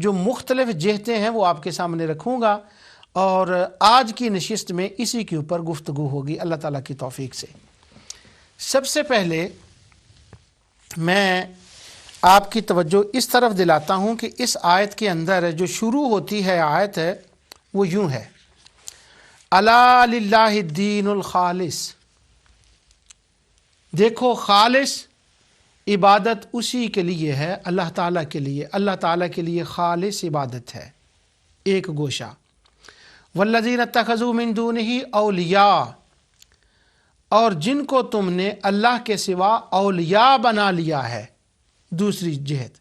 جو مختلف جہتیں ہیں وہ آپ کے سامنے رکھوں گا، اور آج کی نشست میں اسی کے اوپر گفتگو ہوگی اللہ تعالیٰ کی توفیق سے۔ سب سے پہلے میں آپ کی توجہ اس طرف دلاتا ہوں کہ اس آیت کے اندر جو شروع ہوتی ہے آیت ہے وہ یوں ہے، الا للہ الدین الخالص، دیکھو خالص عبادت اسی کے لیے ہے، اللہ تعالیٰ کے لیے، اللہ تعالیٰ کے لیے خالص عبادت ہے ایک گوشہ۔ والذین اتخذوا من دونہ اولیاء، اور جن کو تم نے اللہ کے سوا اولیاء بنا لیا ہے، دوسری جہت،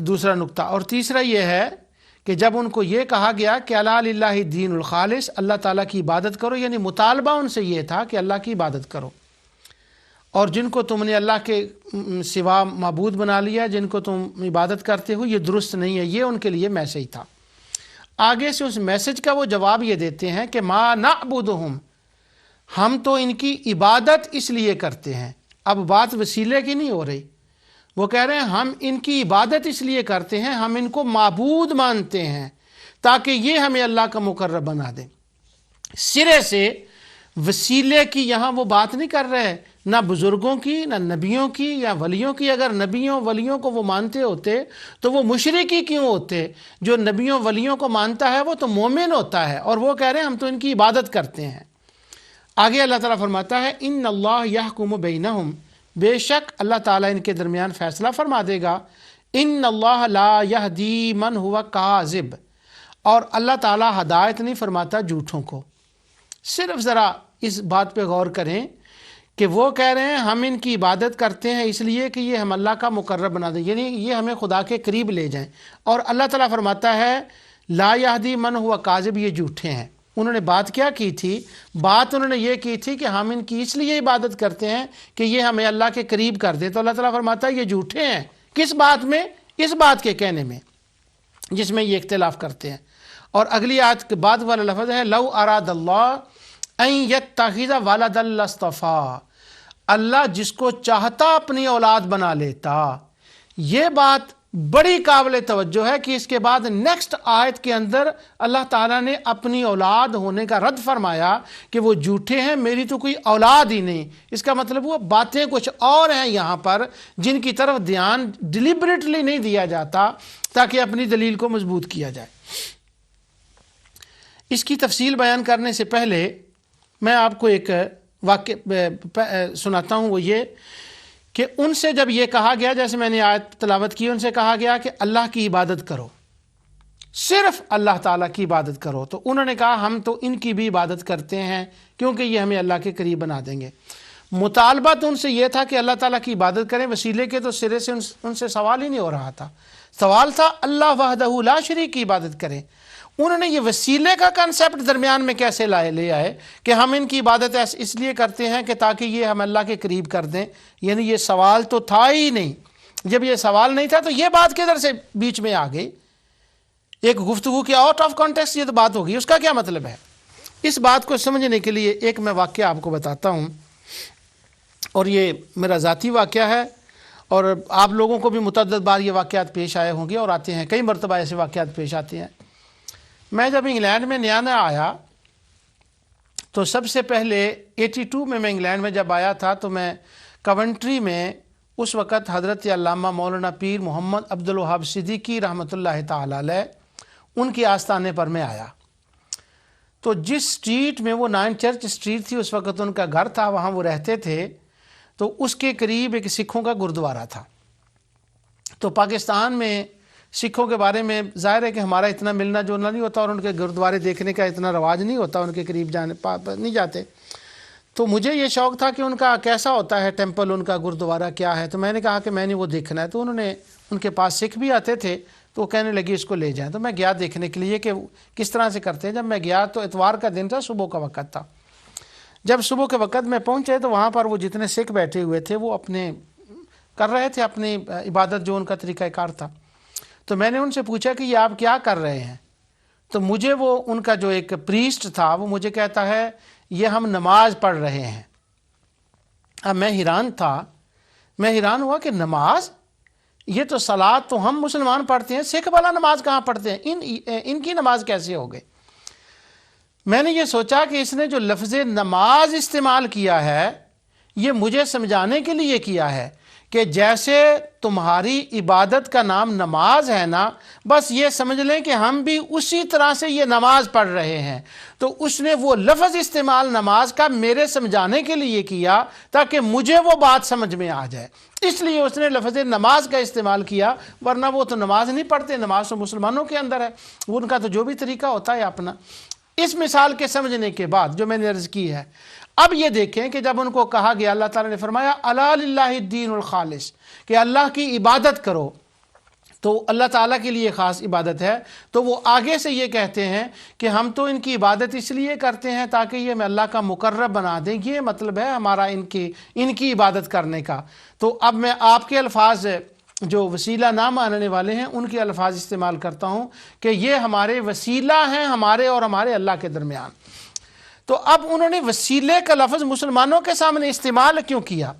دوسرا نقطہ۔ اور تیسرا یہ ہے کہ جب ان کو یہ کہا گیا کہ الا للہ الدین الخالص، اللہ تعالیٰ کی عبادت کرو، یعنی مطالبہ ان سے یہ تھا کہ اللہ کی عبادت کرو، اور جن کو تم نے اللہ کے سوا معبود بنا لیا، جن کو تم عبادت کرتے ہو، یہ درست نہیں ہے، یہ ان کے لیے میسج تھا۔ آگے سے اس میسج کا وہ جواب یہ دیتے ہیں کہ ما نعبدہم، ہم تو ان کی عبادت اس لیے کرتے ہیں۔ اب بات وسیلے کی نہیں ہو رہی، وہ کہہ رہے ہیں ہم ان کی عبادت اس لیے کرتے ہیں، ہم ان کو معبود مانتے ہیں تاکہ یہ ہمیں اللہ کا مقرب بنا دیں۔ سرے سے وسیلے کی یہاں وہ بات نہیں کر رہے، نہ بزرگوں کی، نہ نبیوں کی یا ولیوں کی۔ اگر نبیوں ولیوں کو وہ مانتے ہوتے تو وہ مشرکی کیوں ہوتے؟ جو نبیوں ولیوں کو مانتا ہے وہ تو مومن ہوتا ہے، اور وہ کہہ رہے ہیں ہم تو ان کی عبادت کرتے ہیں۔ آگے اللہ تعالیٰ فرماتا ہے ان اللہ یحکم بینہم، بے شک اللہ تعالیٰ ان کے درمیان فیصلہ فرما دے گا۔ ان اللہ لا یہدی من ہوا کاذب، اور اللہ تعالیٰ ہدایت نہیں فرماتا جھوٹوں کو۔ صرف ذرا اس بات پہ غور کریں کہ وہ کہہ رہے ہیں ہم ان کی عبادت کرتے ہیں اس لیے کہ یہ ہم اللہ کا مقرب بنا دیں، یعنی یہ ہمیں خدا کے قریب لے جائیں، اور اللہ تعالیٰ فرماتا ہے لا یہدی من ہوا کاذب، یہ جھوٹے ہیں۔ انہوں نے بات کیا کی تھی؟ بات انہوں نے یہ کی تھی کہ ہم ان کی اس لیے عبادت کرتے ہیں کہ یہ ہمیں اللہ کے قریب کر دیں، تو اللہ تعالیٰ فرماتا ہے یہ جھوٹے ہیں۔ کس بات میں؟ اس بات کے کہنے میں جس میں یہ اختلاف کرتے ہیں۔ اور اگلی آیت کے بعد والا لفظ ہے لو اراد اللہ ان یتخذ ولدا لاصطفیٰ، اللہ جس کو چاہتا اپنی اولاد بنا لیتا۔ یہ بات بڑی قابل توجہ ہے کہ اس کے بعد نیکسٹ آیت کے اندر اللہ تعالیٰ نے اپنی اولاد ہونے کا رد فرمایا کہ وہ جھوٹے ہیں، میری تو کوئی اولاد ہی نہیں۔ اس کا مطلب وہ باتیں کچھ اور ہیں یہاں پر جن کی طرف دھیان ڈیلیبریٹلی نہیں دیا جاتا تاکہ اپنی دلیل کو مضبوط کیا جائے۔ اس کی تفصیل بیان کرنے سے پہلے میں آپ کو ایک واقعہ سناتا ہوں، وہ یہ کہ ان سے جب یہ کہا گیا، جیسے میں نے آیت تلاوت کی، ان سے کہا گیا کہ اللہ کی عبادت کرو، صرف اللہ تعالیٰ کی عبادت کرو، تو انہوں نے کہا ہم تو ان کی بھی عبادت کرتے ہیں کیونکہ یہ ہمیں اللہ کے قریب بنا دیں گے۔ مطالبہ تو ان سے یہ تھا کہ اللہ تعالیٰ کی عبادت کریں، وسیلے کے تو سرے سے ان سے سوال ہی نہیں ہو رہا تھا۔ سوال تھا اللہ وحدہ لا شریک کی عبادت کریں۔ انہوں نے یہ وسیلے کا کنسیپٹ درمیان میں کیسے لے آئے کہ ہم ان کی عبادت اس لیے کرتے ہیں کہ تاکہ یہ ہم اللہ کے قریب کر دیں، یعنی یہ سوال تو تھا ہی نہیں۔ جب یہ سوال نہیں تھا تو یہ بات کدھر سے بیچ میں آ گئی؟ ایک گفتگو کی آؤٹ آف کانٹیکسٹ یہ تو بات ہوگی، اس کا کیا مطلب ہے؟ اس بات کو سمجھنے کے لیے ایک میں واقعہ آپ کو بتاتا ہوں، اور یہ میرا ذاتی واقعہ ہے، اور آپ لوگوں کو بھی متعدد بار یہ واقعات پیش آئے ہوں گے اور آتے ہیں، کئی مرتبہ ایسے واقعات پیش آتے ہیں۔ میں جب انگلینڈ میں نیا آیا تو سب سے پہلے 82 میں انگلینڈ میں جب آیا تھا تو میں کونٹری میں اس وقت حضرت علامہ مولانا پیر محمد عبد الوہاب صدیقی رحمۃ اللہ تعالی علیہ ان کی آستانے پر میں آیا۔ تو جس سٹریٹ میں وہ 9 چرچ سٹریٹ تھی، اس وقت ان کا گھر تھا، وہاں وہ رہتے تھے، تو اس کے قریب ایک سکھوں کا گردوارہ تھا۔ تو پاکستان میں سکھوں کے بارے میں ظاہر ہے کہ ہمارا اتنا ملنا جلنا نہیں ہوتا، اور ان کے گردوارے دیکھنے کا اتنا رواج نہیں ہوتا، ان کے قریب نہیں جاتے۔ تو مجھے یہ شوق تھا کہ ان کا کیسا ہوتا ہے ٹیمپل، ان کا گردوارہ کیا ہے، تو میں نے کہا کہ میں نے وہ دیکھنا ہے۔ تو انہوں نے، ان کے پاس سکھ بھی آتے تھے، تو وہ کہنے لگی اس کو لے جائیں۔ تو میں گیا دیکھنے کے لیے کہ کس طرح سے کرتے ہیں۔ جب میں گیا تو اتوار کا دن تھا، صبح کا وقت تھا۔ جب صبح کے وقت میں پہنچے تو وہاں پر وہ جتنے سکھ بیٹھے ہوئے تھے وہ اپنے کر رہے تھے اپنی عبادت، جو ان کا طریقہ کار تھا۔ تو میں نے ان سے پوچھا کہ یہ آپ کیا کر رہے ہیں؟ تو مجھے وہ ان کا جو ایک پریسٹ تھا وہ مجھے کہتا ہے یہ ہم نماز پڑھ رہے ہیں۔ اب میں حیران تھا، میں حیران ہوا کہ نماز، یہ تو صلاۃ تو ہم مسلمان پڑھتے ہیں، سکھ والا نماز کہاں پڑھتے ہیں؟ ان کی نماز کیسے ہو گئی؟ میں نے یہ سوچا کہ اس نے جو لفظ نماز استعمال کیا ہے یہ مجھے سمجھانے کے لیے کیا ہے کہ جیسے تمہاری عبادت کا نام نماز ہے نا، بس یہ سمجھ لیں کہ ہم بھی اسی طرح سے یہ نماز پڑھ رہے ہیں۔ تو اس نے وہ لفظ استعمال نماز کا میرے سمجھانے کے لیے کیا تاکہ مجھے وہ بات سمجھ میں آ جائے، اس لیے اس نے لفظ نماز کا استعمال کیا، ورنہ وہ تو نماز نہیں پڑھتے، نماز تو مسلمانوں کے اندر ہے، ان کا تو جو بھی طریقہ ہوتا ہے اپنا۔ اس مثال کے سمجھنے کے بعد جو میں نے عرض کی ہے، اب یہ دیکھیں کہ جب ان کو کہا گیا، اللہ تعالیٰ نے فرمایا الا للہ الدین الخالص، کہ اللہ کی عبادت کرو، تو اللہ تعالیٰ کے لیے خاص عبادت ہے، تو وہ آگے سے یہ کہتے ہیں کہ ہم تو ان کی عبادت اس لیے کرتے ہیں تاکہ یہ ہمیں اللہ کا مقرب بنا دیں، یہ مطلب ہے ہمارا ان کی عبادت کرنے کا۔ تو اب میں آپ کے الفاظ جو وسیلہ نہ ماننے والے ہیں ان کے الفاظ استعمال کرتا ہوں کہ یہ ہمارے وسیلہ ہیں، ہمارے اور ہمارے اللہ کے درمیان۔ تو اب انہوں نے وسیلے کا لفظ مسلمانوں کے سامنے استعمال کیوں کیا؟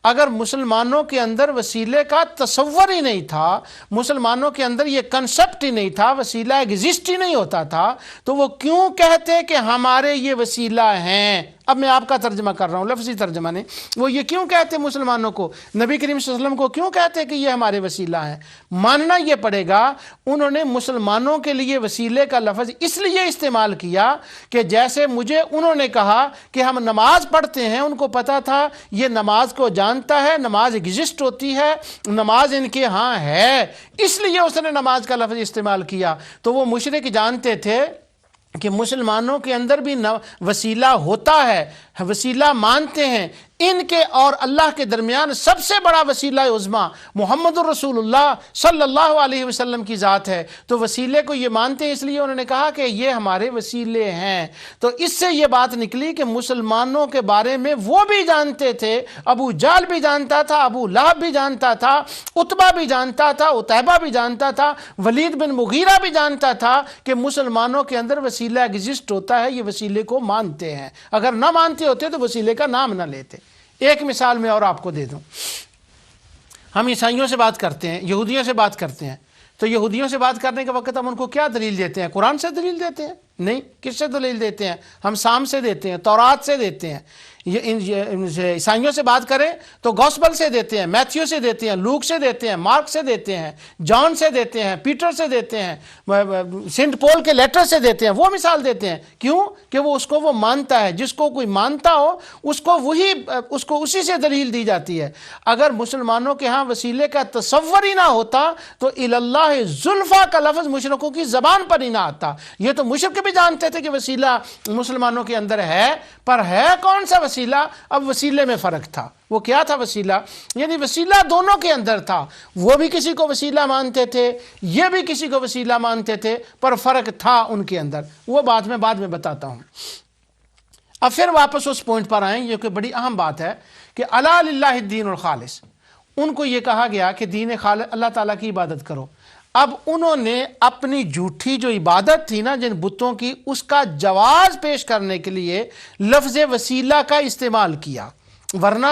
اگر مسلمانوں کے اندر وسیلے کا تصور ہی نہیں تھا، مسلمانوں کے اندر یہ کنسپٹ ہی نہیں تھا، وسیلہ ایگزسٹ ہی نہیں ہوتا تھا، تو وہ کیوں کہتے کہ ہمارے یہ وسیلہ ہیں؟ اب میں آپ کا ترجمہ کر رہا ہوں، لفظی ترجمہ نہیں، وہ یہ کیوں کہتے مسلمانوں کو، نبی کریم صلی اللہ علیہ وسلم کو کیوں کہتے کہ یہ ہمارے وسیلہ ہیں؟ ماننا یہ پڑے گا انہوں نے مسلمانوں کے لیے وسیلے کا لفظ اس لیے استعمال کیا کہ جیسے مجھے انہوں نے کہا کہ ہم نماز پڑھتے ہیں، ان کو پتا تھا یہ نماز کو جانتا ہے، نماز ایگزسٹ ہوتی ہے، نماز ان کے ہاں ہے، اس لیے اس نے نماز کا لفظ استعمال کیا۔ تو وہ مشرک جانتے تھے کہ مسلمانوں کے اندر بھی وسیلہ ہوتا ہے، وسیلہ مانتے ہیں، ان کے اور اللہ کے درمیان سب سے بڑا وسیلہ عظمیٰ محمد الرسول اللہ صلی اللہ علیہ وسلم کی ذات ہے، تو وسیلے کو یہ مانتے ہیں، اس لیے انہوں نے کہا کہ یہ ہمارے وسیلے ہیں۔ تو اس سے یہ بات نکلی کہ مسلمانوں کے بارے میں وہ بھی جانتے تھے، ابو جہل بھی جانتا تھا، ابو لہب بھی جانتا تھا، عتبہ بھی جانتا تھا، عتیبہ بھی جانتا تھا، ولید بن مغیرہ بھی جانتا تھا کہ مسلمانوں کے اندر وسیلہ ایگزسٹ ہوتا ہے، یہ وسیلے کو مانتے ہیں، اگر نہ مانتے ہوتے تو وسیلے کا نام نہ لیتے۔ ایک مثال میں اور آپ کو دے دوں، ہم عیسائیوں سے بات کرتے ہیں، یہودیوں سے بات کرتے ہیں، تو یہودیوں سے بات کرنے کے وقت ہم ان کو کیا دلیل دیتے ہیں؟ قرآن سے دلیل دیتے ہیں؟ نہیں، کس سے دلیل دیتے ہیں؟ ہم سام سے دیتے ہیں، تورات سے دیتے ہیں۔ عیسائیوں سے بات کریں تو گوسپل سے دیتے ہیں، میتھیو سے دیتے ہیں، لوک سے دیتے ہیں، مارک سے دیتے ہیں، جان سے دیتے ہیں، پیٹر سے دیتے ہیں، سینٹ پول کے لیٹر سے دیتے ہیں، وہ مثال دیتے ہیں۔ کیوں؟ کہ وہ اس کو وہ مانتا ہے، جس کو کوئی مانتا ہو اس کو اسی سے دلیل دی جاتی ہے۔ اگر مسلمانوں کے ہاں وسیلے کا تصور ہی نہ ہوتا تو اللہ زلفا کا لفظ مشرکوں کی زبان پر ہی نہ آتا۔ یہ تو مشرک بھی جانتے تھے کہ وسیلہ مسلمانوں کے اندر ہے، پر ہے کون سا وسیلہ؟ اب وسیلے میں فرق تھا۔ وہ کیا تھا وسیلہ؟ یعنی وسیلہ دونوں کے اندر تھا، وہ بھی کسی کو وسیلہ مانتے تھے، یہ بھی کسی کو وسیلہ مانتے تھے، پر فرق تھا ان کے اندر، وہ بات میں بعد میں بتاتا ہوں۔ اب پھر واپس اس پوائنٹ پر آئیں، یہ کہ بڑی اہم بات ہے کہ الا للہ الدین الخالص، ان کو یہ کہا گیا کہ دین خالص اللہ تعالیٰ کی عبادت کرو۔ اب انہوں نے اپنی جھوٹی جو عبادت تھی نا جن بتوں کی، اس کا جواز پیش کرنے کے لیے لفظ وسیلہ کا استعمال کیا، ورنہ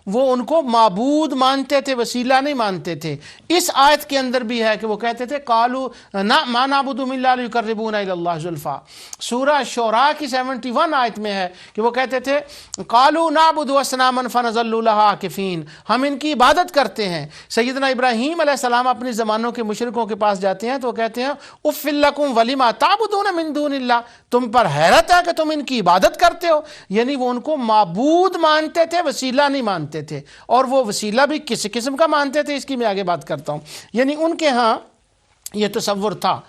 وہ ان کو معبود مانتے تھے، وسیلہ نہیں مانتے تھے۔ اس آیت کے اندر بھی ہے کہ وہ کہتے تھے قالوا ما نعبد الا ليقربونا الى الله زلفا، سورہ شعراء کی 71 آیت میں ہے کہ وہ کہتے تھے قالوا نعبد اصناما فنظل لها عاکفین، ہم ان کی عبادت کرتے ہیں۔ سیدنا ابراہیم علیہ السلام اپنی زمانوں کے مشرکوں کے پاس جاتے ہیں تو وہ کہتے ہیں اف لکم ولما تعبدون من دون اللہ، تم پر حیرت ہے کہ تم ان کی عبادت کرتے ہو، یعنی وہ ان کو معبود مانتے تھے، وسیلہ نہیں مانتے تھے، اور وہ وسیلہ بھی کس قسم کا مانتے تھے اس کی میں آگے بات کرتا ہوں۔ یعنی ان کے ہاں یہ تصور تھا۔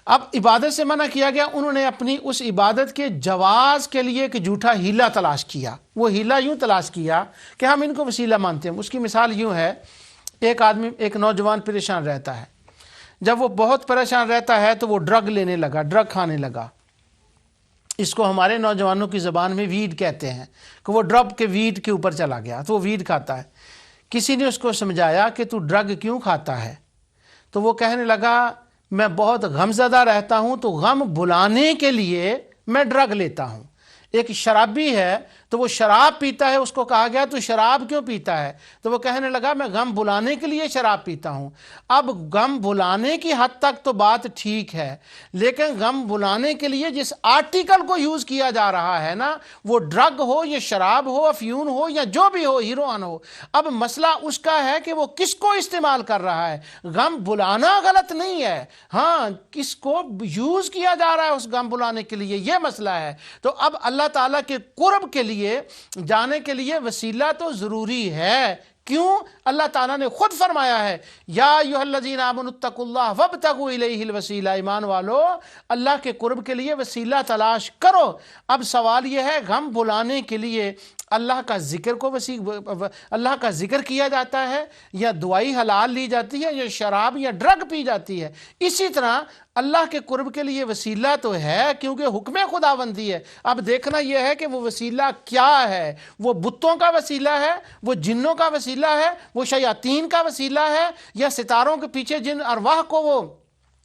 اب عبادت سے منع کیا گیا، انہوں نے اپنی اس عبادت کے جواز کے لیے ایک جھوٹا ہیلا تلاش کیا۔ وہ ہیلا یوں تلاش کیا کہ ہم ان کو وسیلہ مانتے ہیں۔ اس کی مثال یوں ہے، ایک نوجوان پریشان رہتا ہے، جب وہ بہت پریشان رہتا ہے تو وہ ڈرگ لینے لگا، ڈرگ کھانے لگا۔ اس کو ہمارے نوجوانوں کی زبان میں ویڈ کہتے ہیں، کہ وہ ڈرگ کے ویڈ کے اوپر چلا گیا تو وہ ویڈ کھاتا ہے۔ کسی نے اس کو سمجھایا کہ تو ڈرگ کیوں کھاتا ہے؟ تو وہ کہنے لگا میں بہت غم زدہ رہتا ہوں تو غم بھلانے کے لیے میں ڈرگ لیتا ہوں۔ ایک شرابی ہے تو وہ شراب پیتا ہے، اس کو کہا گیا تو شراب کیوں پیتا ہے؟ تو وہ کہنے لگا میں غم بھلانے کے لیے شراب پیتا ہوں۔ اب غم بھلانے کی حد تک تو بات ٹھیک ہے، لیکن غم بھلانے کے لیے جس آرٹیکل کو یوز کیا جا رہا ہے نا، وہ ڈرگ ہو یا شراب ہو، افیون ہو یا جو بھی ہو، ہیروئن ہو، اب مسئلہ اس کا ہے کہ وہ کس کو استعمال کر رہا ہے۔ غم بھلانا غلط نہیں ہے، ہاں کس کو یوز کیا جا رہا ہے اس غم بھلانے کے لیے، یہ مسئلہ ہے۔ تو اب اللہ تعالیٰ کے قرب کے لیے جانے کے لیے وسیلہ تو ضروری ہے۔ کیوں؟ اللہ تعالیٰ نے خود فرمایا ہے یا ایھا الذین آمنوا اتقوا اللہ وابتغوا الیہ الوسیلہ، ایمان والو اللہ کے قرب کے لیے وسیلہ تلاش کرو۔ اب سوال یہ ہے غم بھلانے کے لیے اللہ کا ذکر اللہ کا ذکر کیا جاتا ہے یا دوائی حلال لی جاتی ہے یا شراب یا ڈرگ پی جاتی ہے؟ اسی طرح اللہ کے قرب کے لیے وسیلہ تو ہے کیونکہ حکم خداوندی ہے۔ اب دیکھنا یہ ہے کہ وہ وسیلہ کیا ہے، وہ بتوں کا وسیلہ ہے، وہ جنوں کا وسیلہ ہے، وہ شیاطین کا وسیلہ ہے، یا ستاروں کے پیچھے جن ارواح کو وہ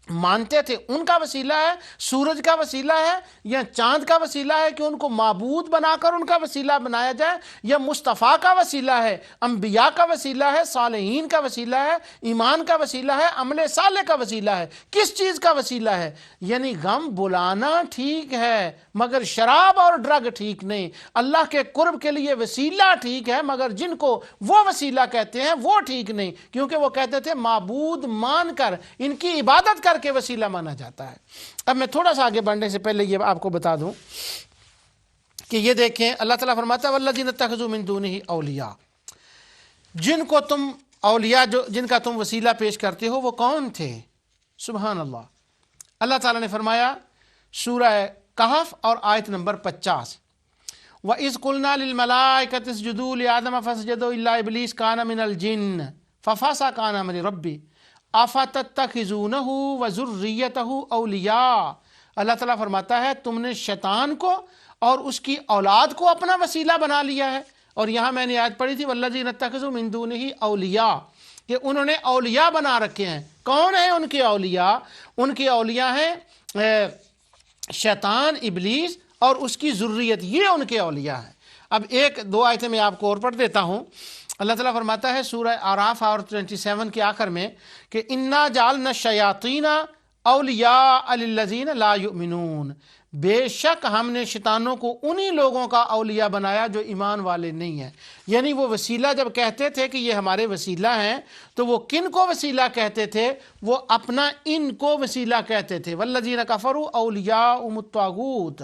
مانتے تھے ان کا وسیلہ ہے، سورج کا وسیلہ ہے، یا چاند کا وسیلہ ہے کہ ان کو معبود بنا کر ان کا وسیلہ بنایا جائے، یا مصطفیٰ کا وسیلہ ہے، انبیاء کا وسیلہ ہے، صالحین کا وسیلہ ہے، ایمان کا وسیلہ ہے، عمل صالح کا وسیلہ ہے؟ کس چیز کا وسیلہ ہے؟ یعنی غم بلانا ٹھیک ہے مگر شراب اور ڈرگ ٹھیک نہیں۔ اللہ کے قرب کے لیے وسیلہ ٹھیک ہے مگر جن کو وہ وسیلہ کہتے ہیں وہ ٹھیک نہیں، کیونکہ وہ کہتے تھے معبود مان کر ان کی عبادت کر کے وسیلہ مانا جاتا ہے۔ اب میں تھوڑا سا آگے بڑھنے سے پہلے یہ آپ کو بتا دوں کہ یہ دیکھیں اللہ تعالیٰ فرماتا ہے والذین اتخذوا من دونہ اولیاء، جن کو تم اولیاء جن کا تم وسیلہ پیش کرتے ہو وہ کون تھے؟ سبحان اللہ۔ اللہ تعالیٰ نے فرمایا سورہ کہف اور آیت نمبر 50، وَإِذْ قُلْنَا لِلْمَلَائِكَةِ اسْجُدُوا لِآدَمَ فَسَجَدُوا إِلَّا إِبْلِيسَ كَانَ مِنَ الْجِنِّ فَفَسَقَ عَنْ أَمْرِ رَبِّهِ أَفَتَتَّخِذُونَهُ وَذُرِّيَّتَهُ أَوْلِيَاءَ۔ اللہ تعالیٰ فرماتا ہے تم نے شیطان کو اور اس کی اولاد کو اپنا وسیلہ بنا لیا ہے۔ اور یہاں میں نے آیت پڑھی تھی وَالَّذِينَ اتَّخَذُوا مِن دُونِهِ أَوْلِيَاءَ، کہ انہوں نے اولیاء بنا رکھے ہیں۔ کون ہیں ان کے اولیاء؟ ان کے اولیاء ہیں شیطان، ابلیس اور اس کی ذریت، یہ ان کے اولیاء ہیں۔ اب ایک دو آیتیں میں آپ کو اور پڑھ دیتا ہوں۔ اللہ تعالیٰ فرماتا ہے سورہ اعراف اور 27 کے آخر میں کہ انا جعلنا الشیاطین اولیاء للذین لا یؤمنون، بے شک ہم نے شیطانوں کو انہی لوگوں کا اولیاء بنایا جو ایمان والے نہیں ہیں۔ یعنی وہ وسیلہ جب کہتے تھے کہ یہ ہمارے وسیلہ ہیں تو وہ کن کو وسیلہ کہتے تھے؟ وہ اپنا ان کو وسیلہ کہتے تھے۔ والذین کفروا اولیاءہم الطاغوت،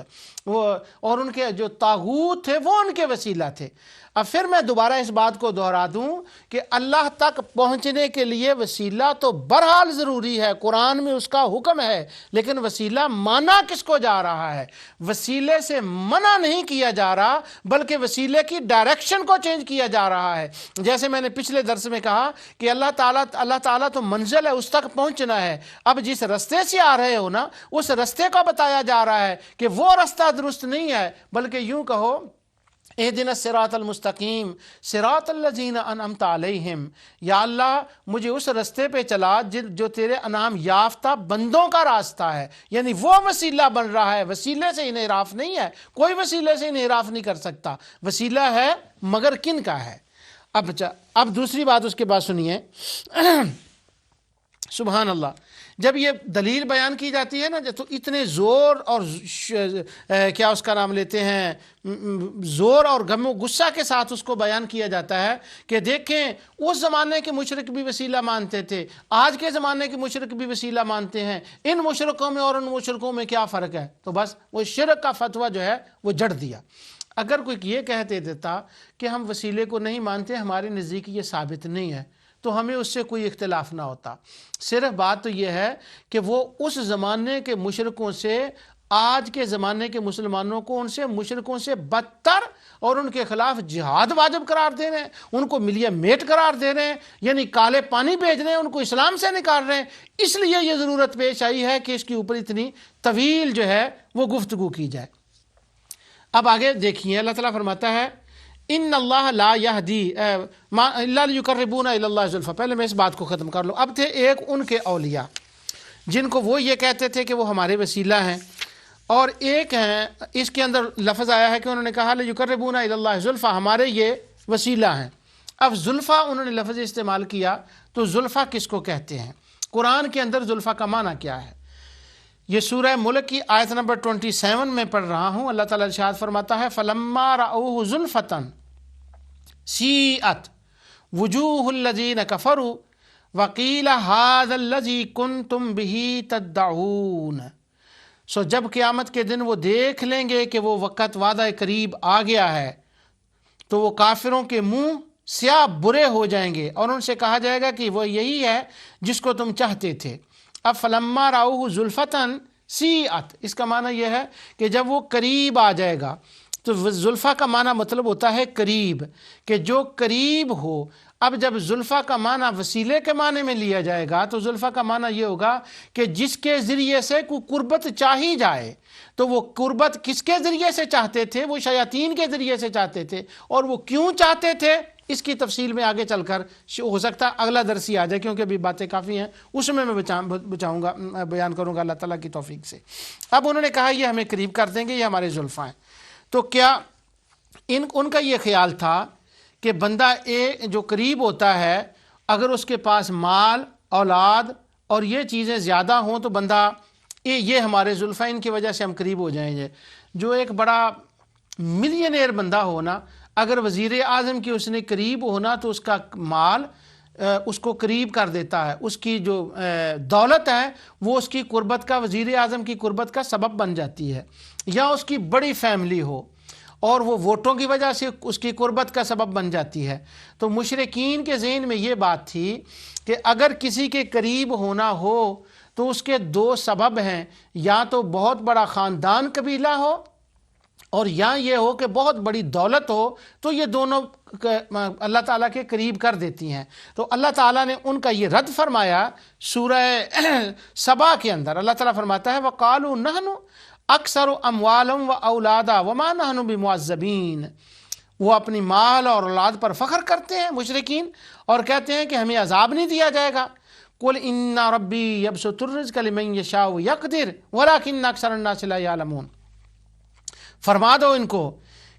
اور ان کے جو طاغوت تھے وہ ان کے وسیلہ تھے۔ اب پھر میں دوبارہ اس بات کو دہرا دوں کہ اللہ تک پہنچنے کے لیے وسیلہ تو بہرحال ضروری ہے، قرآن میں اس کا حکم ہے، لیکن وسیلہ مانا کس کو جا رہا ہے؟ وسیلے سے منع نہیں کیا جا رہا بلکہ وسیلے کی ڈائریکشن کو چینج کیا جا رہا ہے۔ جیسے میں نے پچھلے درس میں کہا کہ اللہ تعالیٰ تو منزل ہے، اس تک پہنچنا ہے۔ اب جس رستے سے آ رہے ہو نا اس رستے کو بتایا جا رہا ہے کہ وہ رستہ درست نہیں ہے، بلکہ یوں کہو اہدنا الصراط المستقیم صراط الذین انعمت علیہم، یا اللہ مجھے اس رستے پہ چلا جو تیرے انعام یافتہ بندوں کا راستہ ہے۔ یعنی وہ وسیلہ بن رہا ہے، وسیلے سے انحراف نہیں ہے، کوئی وسیلے سے انحراف نہیں کر سکتا۔ وسیلہ ہے مگر کن کا ہے؟ اب دوسری بات اس کے بعد سنیے سبحان اللہ، جب یہ دلیل بیان کی جاتی ہے نا تو اتنے زور اور کیا اس کا نام لیتے ہیں زور اور غم و غصہ کے ساتھ اس کو بیان کیا جاتا ہے کہ دیکھیں اس زمانے کے مشرک بھی وسیلہ مانتے تھے، آج کے زمانے کے مشرک بھی وسیلہ مانتے ہیں، ان مشرکوں میں اور ان مشرکوں میں کیا فرق ہے؟ تو بس وہ شرک کا فتویٰ جو ہے وہ جڑ دیا۔ اگر کوئی یہ کہتے دیتا کہ ہم وسیلے کو نہیں مانتے، ہمارے نزدیک یہ ثابت نہیں ہے، تو ہمیں اس سے کوئی اختلاف نہ ہوتا۔ صرف بات تو یہ ہے کہ وہ اس زمانے کے مشرکوں سے آج کے زمانے کے مسلمانوں کو ان سے مشرکوں سے بدتر اور ان کے خلاف جہاد واجب قرار دے رہے ہیں، ان کو ملیہ میٹ قرار دے رہے ہیں، یعنی کالے پانی بھیج رہے ہیں، ان کو اسلام سے نکال رہے ہیں۔ اس لیے یہ ضرورت پیش آئی ہے کہ اس کے اوپر اتنی طویل جو ہے وہ گفتگو کی جائے۔ اب آگے دیکھیے اللہ تعالیٰ فرماتا ہے ان اللہ لا یہدی الا لیقربونا الی اللہ زلفیٰ۔ پہلے میں اس بات کو ختم کر لوں۔ اب تھے ایک ان کے اولیاء جن کو وہ یہ کہتے تھے کہ وہ ہمارے وسیلہ ہیں، اور ایک ہیں اس کے اندر لفظ آیا ہے کہ انہوں نے کہا لِيُقَرِّبُونَ إِلَى اللَّهِ زُلْفَىٰ، ہمارے یہ وسیلہ ہیں۔ اب زلفیٰ انہوں نے لفظ استعمال کیا، تو زلفیٰ کس کو کہتے ہیں؟ قرآن کے اندر زلفیٰ کا معنی کیا ہے؟ یہ سورہ ملک کی آیت نمبر 27 میں پڑھ رہا ہوں۔ اللہ تعالیٰ ارشاد فرماتا ہے فَلَمَّا رَأَوْهُ زُلْفَةً سِیئَتْ وُجُوهُ الَّذِینَ كَفَرُوا وَقِیلَ هَٰذَا الَّذِی کُنْتُمْ بِهِ تَدَّعُونَ۔ سو جب قیامت کے دن وہ دیکھ لیں گے کہ وہ وقت وعدہ قریب آ گیا ہے، تو وہ کافروں کے منہ سیاہ برے ہو جائیں گے اور ان سے کہا جائے گا کہ وہ یہی ہے جس کو تم چاہتے تھے۔ اب فلما راؤہ زلفتن سیئت، اس کا معنی یہ ہے کہ جب وہ قریب آ جائے گا، تو زلفہ کا معنی مطلب ہوتا ہے قریب، کہ جو قریب ہو۔ اب جب زلفہ کا معنی وسیلے کے معنی میں لیا جائے گا تو زلفہ کا معنی یہ ہوگا کہ جس کے ذریعے سے کوئی قربت چاہی جائے، تو وہ قربت کس کے ذریعے سے چاہتے تھے؟ وہ شیاطین کے ذریعے سے چاہتے تھے، اور وہ کیوں چاہتے تھے اس کی تفصیل میں آگے چل کر ہو سکتا ہے اگلا درس ہی آ جائے، کیونکہ ابھی باتیں کافی ہیں، اس میں بچاؤں گا، بیان کروں گا اللہ تعالیٰ کی توفیق سے۔ اب انہوں نے کہا یہ ہمیں قریب کر دیں گے، یہ ہمارے زلفاں ہیں۔ تو کیا ان کا یہ خیال تھا کہ بندہ جو قریب ہوتا ہے، اگر اس کے پاس مال، اولاد اور یہ چیزیں زیادہ ہوں تو بندہ یہ ہمارے زلفاں، ان کی وجہ سے ہم قریب ہو جائیں گے۔ جو ایک بڑا ملینئر بندہ ہونا، اگر وزیر اعظم کی اس نے قریب ہونا تو اس کا مال اس کو قریب کر دیتا ہے، اس کی جو دولت ہے وہ اس کی قربت کا، وزیر اعظم کی قربت کا سبب بن جاتی ہے۔ یا اس کی بڑی فیملی ہو اور وہ ووٹوں کی وجہ سے اس کی قربت کا سبب بن جاتی ہے۔ تو مشرکین کے ذہن میں یہ بات تھی کہ اگر کسی کے قریب ہونا ہو تو اس کے دو سبب ہیں، یا تو بہت بڑا خاندان قبیلہ ہو، اور یا یہ ہو کہ بہت بڑی دولت ہو، تو یہ دونوں اللہ تعالیٰ کے قریب کر دیتی ہیں۔ تو اللہ تعالیٰ نے ان کا یہ رد فرمایا سورہ سبا کے اندر۔ اللہ تعالیٰ فرماتا ہے وَقَالُوا نَحْنُ أَكْثَرُ أَمْوَالًا وَأَوْلَادًا وَمَا نَحْنُ بِمُعَذَّبِينَ۔ وہ اپنی مال اور اولاد پر فخر کرتے ہیں مشرکین، اور کہتے ہیں کہ ہمیں عذاب نہیں دیا جائے گا۔ قُلْ إِنَّ رَبِّي يَبْسُطُ الرِّزْقَ لِمَن يَشَاءُ وَيَقْدِرُ وَلَٰكِنَّ أَكْثَرَ النَّاسِ لَا يَعْلَمُونَ۔ فرما دو ان کو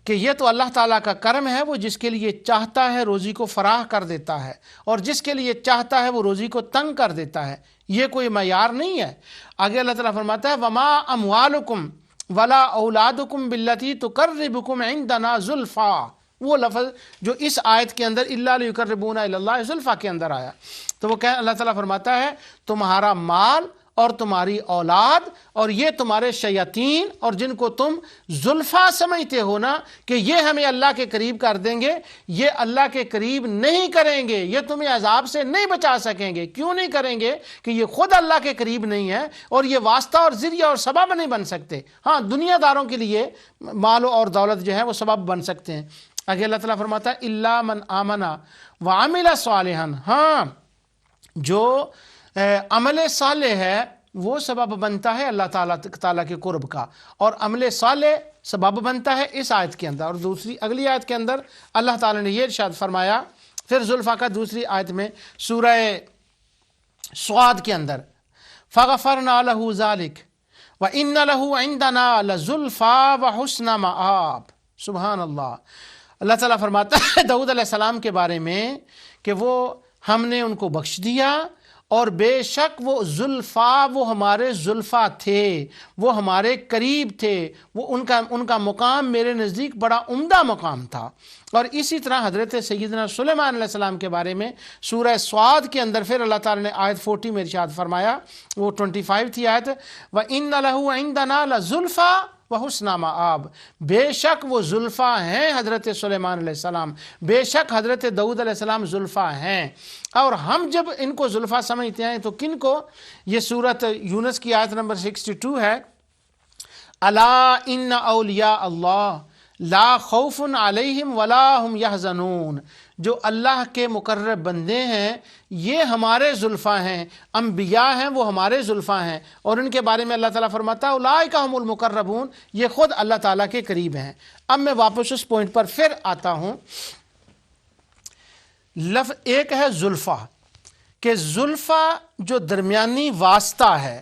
کہ یہ تو اللہ تعالیٰ کا کرم ہے، وہ جس کے لیے چاہتا ہے روزی کو فراہ کر دیتا ہے، اور جس کے لیے چاہتا ہے وہ روزی کو تنگ کر دیتا ہے، یہ کوئی معیار نہیں ہے۔ آگے اللہ تعالیٰ فرماتا ہے وَمَا أَمْوَالُكُمْ وَلَا أَوْلَادُكُمْ بِالَّتِي تُقَرِّبُكُمْ عِندَنَا زُلْفَىٰ، وہ لفظ جو اس آیت کے اندر إِلَّا لِيُقَرِّبُونَ إِلَى اللَّهِ زُلْفَىٰ کے اندر آیا، تو وہ اللہ تعالیٰ فرماتا ہے تمہارا مال اور تمہاری اولاد اور یہ تمہارے شیاطین، اور جن کو تم زلفیٰ سمجھتے ہو نا کہ یہ ہمیں اللہ کے قریب کر دیں گے، یہ اللہ کے قریب نہیں کریں گے، یہ تمہیں عذاب سے نہیں بچا سکیں گے۔ کیوں نہیں کریں گے؟ کہ یہ خود اللہ کے قریب نہیں ہے، اور یہ واسطہ اور ذریعہ اور سبب نہیں بن سکتے۔ ہاں، دنیا داروں کے لیے مال اور دولت جو ہے وہ سبب بن سکتے ہیں۔ آگے اللہ تعالیٰ فرماتا ہے اِلَّا مَنْ آمَنَ وَعَمِلَ صَالِحًا، ہاں جو عمل صالح ہے وہ سبب بنتا ہے اللہ تعالیٰ کے قرب کا، اور عمل صالح سبب بنتا ہے اس آیت کے اندر۔ اور دوسری اگلی آیت کے اندر اللہ تعالیٰ نے یہ ارشاد فرمایا پھر زلفیٰ کا دوسری آیت میں سورہ صاد کے اندر فَغَفَرْنَا لَهُ ذَلِكَ وَإِنَّ لَهُ عِندَنَا لَزُلْفَىٰ وَحُسْنَ مَآبٍ۔ سبحان اللہ۔ اللہ تعالیٰ فرماتا ہے داؤد علیہ السلام کے بارے میں کہ وہ ہم نے ان کو بخش دیا، اور بے شک وہ زلفیٰ، وہ ہمارے زلفیٰ تھے، وہ ہمارے قریب تھے، وہ ان کا مقام میرے نزدیک بڑا عمدہ مقام تھا۔ اور اسی طرح حضرت سیدنا سلیمان علیہ السلام کے بارے میں سورہ صاد کے اندر پھر اللہ تعالیٰ نے آیت 40 میں ارشاد فرمایا، وہ 25 تھی آیت، وَإِنَّ لَهُ عِندَنَا لَزُلْفَىٰ وَحُسْنَ مَآبٍ، بے شک وہ زلفیٰ ہیں حضرت سلیمان علیہ السلام، بے شک حضرت داؤد علیہ السلام زلفیٰ ہیں۔ اور ہم جب ان کو زلفیٰ سمجھتے ہیں تو کن کو؟ یہ سورۃ یونس کی آیت نمبر 62 ہے، الا ان اولیاء اللہ لا خوف علیہم ولا ہم یحزنون، جو اللہ کے مقرب بندے ہیں یہ ہمارے زلفیٰ ہیں، انبیاء ہیں وہ ہمارے زلفیٰ ہیں، اور ان کے بارے میں اللہ تعالیٰ فرماتا ہے اولئک هم المقربون، یہ خود اللہ تعالیٰ کے قریب ہیں۔ اب میں واپس اس پوائنٹ پر پھر آتا ہوں۔ ایک ہے زلفیٰ، کہ زلفیٰ جو درمیانی واسطہ ہے،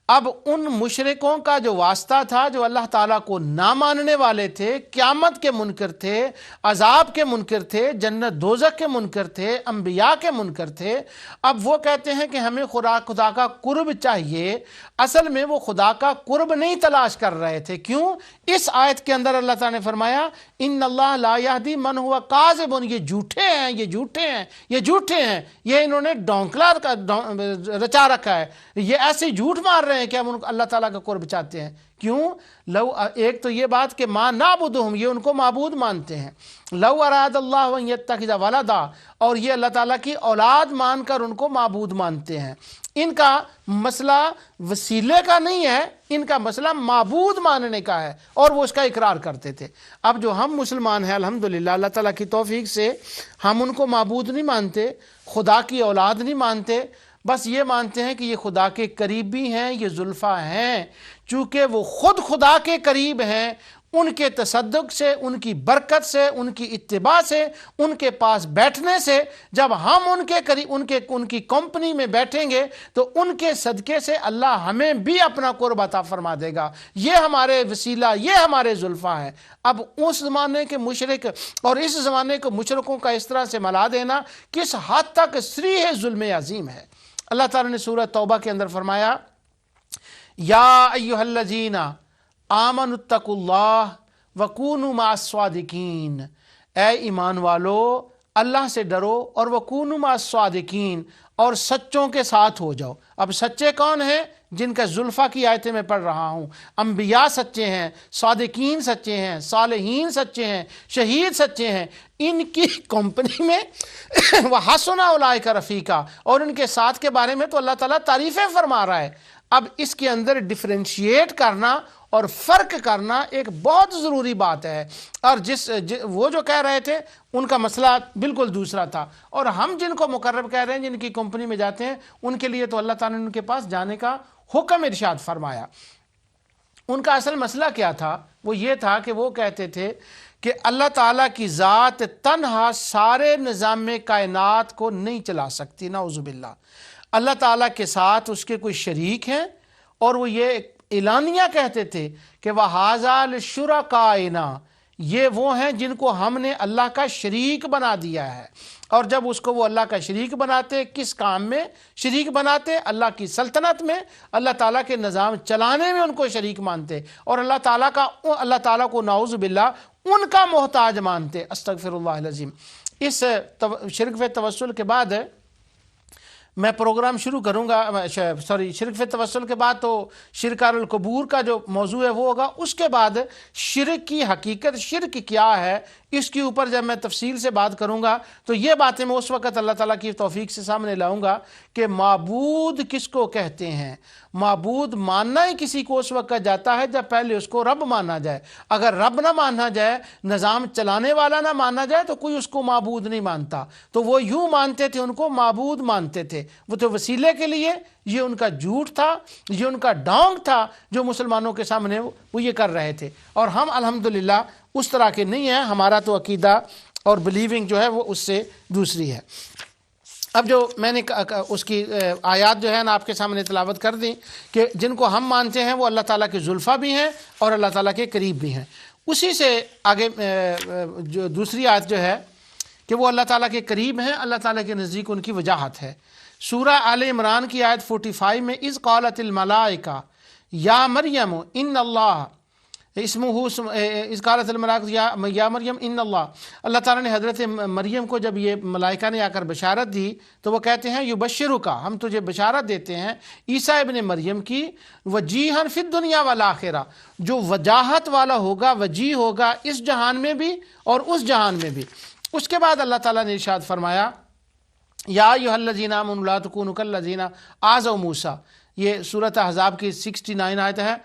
اب ان مشرکوں کا جو واسطہ تھا، جو اللہ تعالیٰ کو نہ ماننے والے تھے، قیامت کے منکر تھے، عذاب کے منکر تھے، جنت دوزخ کے منکر تھے، انبیاء کے منکر تھے، اب وہ کہتے ہیں کہ ہمیں خدا کا قرب چاہیے۔ اصل میں وہ خدا کا قرب نہیں تلاش کر رہے تھے۔ کیوں؟ اس آیت کے اندر اللہ تعالیٰ نے فرمایا ان اللہ لا یہدی من ہوا کاذب، یہ جھوٹے ہیں، یہ جھوٹے ہیں، یہ جھوٹے ہیں، یہ انہوں نے ڈونکلا رچا رکھا ہے، یہ ایسے جھوٹ مار رہے ہیں کہ ہم اللہ تعالیٰ کا قرب چاہتے ہیں۔ کیوں؟ لو، ایک تو یہ بات کہ ما نعبدہم، یہ ان کو معبود مانتے ہیں، لو اراد اللہ ان یتخذ ولدا، اور یہ اللہ تعالیٰ کی اولاد مان کر ان کو معبود مانتے ہیں۔ ان کا مسئلہ وسیلے کا نہیں ہے، ان کا مسئلہ معبود ماننے کا ہے، اور وہ اس کا اقرار کرتے تھے۔ اب جو ہم مسلمان ہیں الحمدللہ اللہ تعالیٰ کی توفیق سے، ہم ان کو معبود نہیں مانتے، خدا کی اولاد نہیں مانتے، بس یہ مانتے ہیں کہ یہ خدا کے قریبی ہیں، یہ زلفیٰ ہیں۔ چونکہ وہ خود خدا کے قریب ہیں، ان کے تصدق سے، ان کی برکت سے، ان کی اتباع سے، ان کے پاس بیٹھنے سے، جب ہم ان کے قریب، ان کی کمپنی میں بیٹھیں گے تو ان کے صدقے سے اللہ ہمیں بھی اپنا قرب عطا فرما دے گا۔ یہ ہمارے وسیلہ، یہ ہمارے زلفیٰ ہیں۔ اب اس زمانے کے مشرک اور اس زمانے کے مشرکوں کا اس طرح سے ملا دینا کس حد تک صریح ظلم عظیم ہے۔ اللہ تعالیٰ نے سورہ توبہ کے اندر فرمایا یا ایھا الذین آمنوا اتقوا اللہ وکونوا مع الصادقین، اے ایمان والو اللہ سے ڈرو اور وکونوا مع الصادقین، اور سچوں کے ساتھ ہو جاؤ۔ اب سچے کون ہیں؟ جن کا زلفیٰ کی آیتیں میں پڑھ رہا ہوں، انبیاء سچے ہیں، صادقین سچے ہیں، صالحین سچے ہیں، شہید سچے ہیں، ان کی کمپنی میں وحسن اولئک رفیقا، اور ان کے ساتھ کے بارے میں تو اللہ تعالیٰ تعریفیں فرما رہا ہے۔ اب اس کے اندر ڈیفرینشیٹ کرنا اور فرق کرنا ایک بہت ضروری بات ہے، اور وہ جو کہہ رہے تھے ان کا مسئلہ بالکل دوسرا تھا، اور ہم جن کو مقرب کہہ رہے ہیں، جن کی کمپنی میں جاتے ہیں، ان کے لیے تو اللہ تعالیٰ نے ان کے پاس جانے کا حکم ارشاد فرمایا۔ ان کا اصل مسئلہ کیا تھا؟ وہ یہ تھا کہ وہ کہتے تھے کہ اللہ تعالیٰ کی ذات تنہا سارے نظام کائنات کو نہیں چلا سکتی، نعوذ باللہ۔ اللہ تعالیٰ کے ساتھ اس کے کوئی شریک ہیں، اور وہ یہ اعلانیہ کہتے تھے کہ وَهَذَا لِشُرَكَائِنَا، یہ وہ ہیں جن کو ہم نے اللہ کا شریک بنا دیا ہے۔ اور جب اس کو وہ اللہ کا شریک بناتے، کس کام میں شریک بناتے؟ اللہ کی سلطنت میں، اللہ تعالیٰ کے نظام چلانے میں ان کو شریک مانتے، اور اللہ تعالیٰ کو نعوذ باللہ ان کا محتاج مانتے۔ استغفر اللہ العظیم۔ اس شرک فی توسل کے بعد میں پروگرام شروع کروں گا، شرک فی توسل کے بعد تو شرک القبور کا جو موضوع ہے وہ ہوگا، اس کے بعد شرک کی حقیقت، شرک کیا ہے، اس کے اوپر جب میں تفصیل سے بات کروں گا تو یہ باتیں میں اس وقت اللہ تعالیٰ کی توفیق سے سامنے لاؤں گا کہ معبود کس کو کہتے ہیں۔ معبود ماننا ہی کسی کو اس وقت جاتا ہے جب پہلے اس کو رب مانا جائے۔ اگر رب نہ مانا جائے، نظام چلانے والا نہ مانا جائے، تو کوئی اس کو معبود نہیں مانتا۔ تو وہ یوں مانتے تھے، ان کو معبود مانتے تھے، وہ تو وسیلے کے لیے۔ یہ ان کا جھوٹ تھا، یہ ان کا ڈھونگ تھا جو مسلمانوں کے سامنے وہ یہ کر رہے تھے، اور ہم الحمدللہ اس طرح کے نہیں ہیں۔ ہمارا تو عقیدہ اور بلیونگ جو ہے وہ اس سے دوسری ہے۔ اب جو میں نے اس کی آیات جو ہے نا آپ کے سامنے تلاوت کر دیں کہ جن کو ہم مانتے ہیں وہ اللہ تعالیٰ کے زلفیٰ بھی ہیں اور اللہ تعالیٰ کے قریب بھی ہیں۔ اسی سے آگے جو دوسری آیت جو ہے کہ وہ اللہ تعالیٰ کے قریب ہیں، اللہ تعالیٰ کے نزدیک ان کی وجاہت ہے۔ سورہ آل عمران کی آیت 45 میں اذ قالت الملائکہ یا مریم ان اللہ اسمہ اذ قالت الملائکہ یا مریم ان اللہ تعالیٰ نے حضرت مریم کو جب یہ ملائکہ نے آ کر بشارت دی تو وہ کہتے ہیں یبشرک، ہم تجھے بشارت دیتے ہیں عیسیٰ ابن مریم کی، وجیہا فی الدنیا والآخرہ، جو وجاہت والا ہوگا، وجیہ ہوگا اس جہان میں بھی اور اس جہان میں بھی۔ اس کے بعد اللہ تعالیٰ نے ارشاد فرمایا یا ایھا الذین آمنوا لا تکونوا کالذین آذوا موسیٰ، یہ سورۃ احزاب کی 69 آیت ہے۔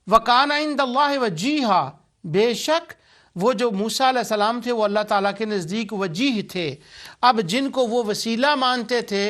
وَكَانَ عِندَ اللَّهِ وَجِيهًا، بے شک وہ جو موسیٰ علیہ السلام تھے وہ اللہ تعالیٰ کے نزدیک وجیہ تھے۔ اب جن کو وہ وسیلہ مانتے تھے،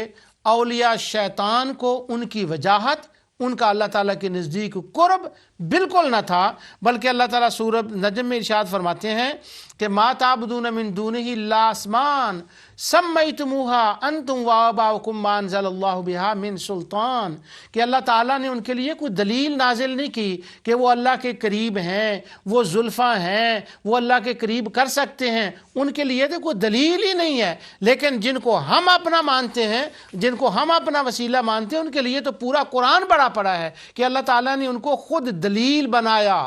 اولیاء شیطان کو ان کی وجاہت، ان کا اللہ تعالیٰ کے نزدیک قرب بالکل نہ تھا، بلکہ اللہ تعالیٰ سورۃ نجم میں ارشاد فرماتے ہیں کہ ما تعبدون من دونہ الا اسماء سمیتموها انتم وآباؤکم ما انزل اللہ بہا من سلطان، کہ اللہ تعالیٰ نے ان کے لیے کوئی دلیل نازل نہیں کی کہ وہ اللہ کے قریب ہیں، وہ زلفاں ہیں، وہ اللہ کے قریب کر سکتے ہیں، ان کے لیے تو کوئی دلیل ہی نہیں ہے۔ لیکن جن کو ہم اپنا مانتے ہیں، جن کو ہم اپنا وسیلہ مانتے ہیں، ان کے لیے تو پورا قرآن بڑا پڑا ہے کہ اللہ تعالیٰ نے ان کو خود دلیل بنایا۔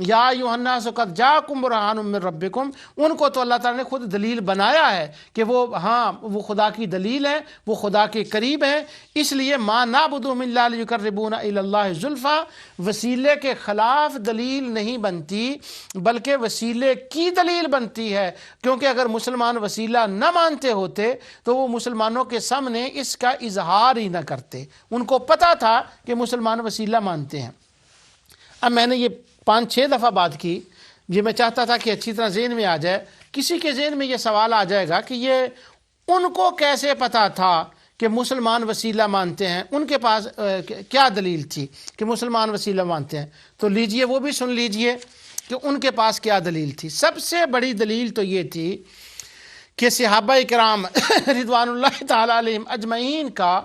یا ایھا الناس قد جاءکم برہان من ربکم، ان کو تو اللہ تعالیٰ نے خود دلیل بنایا ہے کہ وہ خدا کی دلیل ہے، وہ خدا کے قریب ہیں۔ اس لیے ما نعبدہم الا لیقربونا الی اللہ زلفیٰ، وسیلے کے خلاف دلیل نہیں بنتی بلکہ وسیلے کی دلیل بنتی ہے، کیونکہ اگر مسلمان وسیلہ نہ مانتے ہوتے تو وہ مسلمانوں کے سامنے اس کا اظہار ہی نہ کرتے، ان کو پتہ تھا کہ مسلمان وسیلہ مانتے ہیں۔ اب میں نے یہ 5-6 دفعہ بات کی، یہ میں چاہتا تھا کہ اچھی طرح ذہن میں آ جائے۔ کسی کے ذہن میں یہ سوال آ جائے گا کہ یہ ان کو کیسے پتہ تھا کہ مسلمان وسیلہ مانتے ہیں، ان کے پاس کیا دلیل تھی کہ مسلمان وسیلہ مانتے ہیں؟ تو لیجئے وہ بھی سن لیجئے کہ ان کے پاس کیا دلیل تھی۔ سب سے بڑی دلیل تو یہ تھی کہ صحابہ کرام رضوان اللہ تعالیٰ علیہم اجمعین کا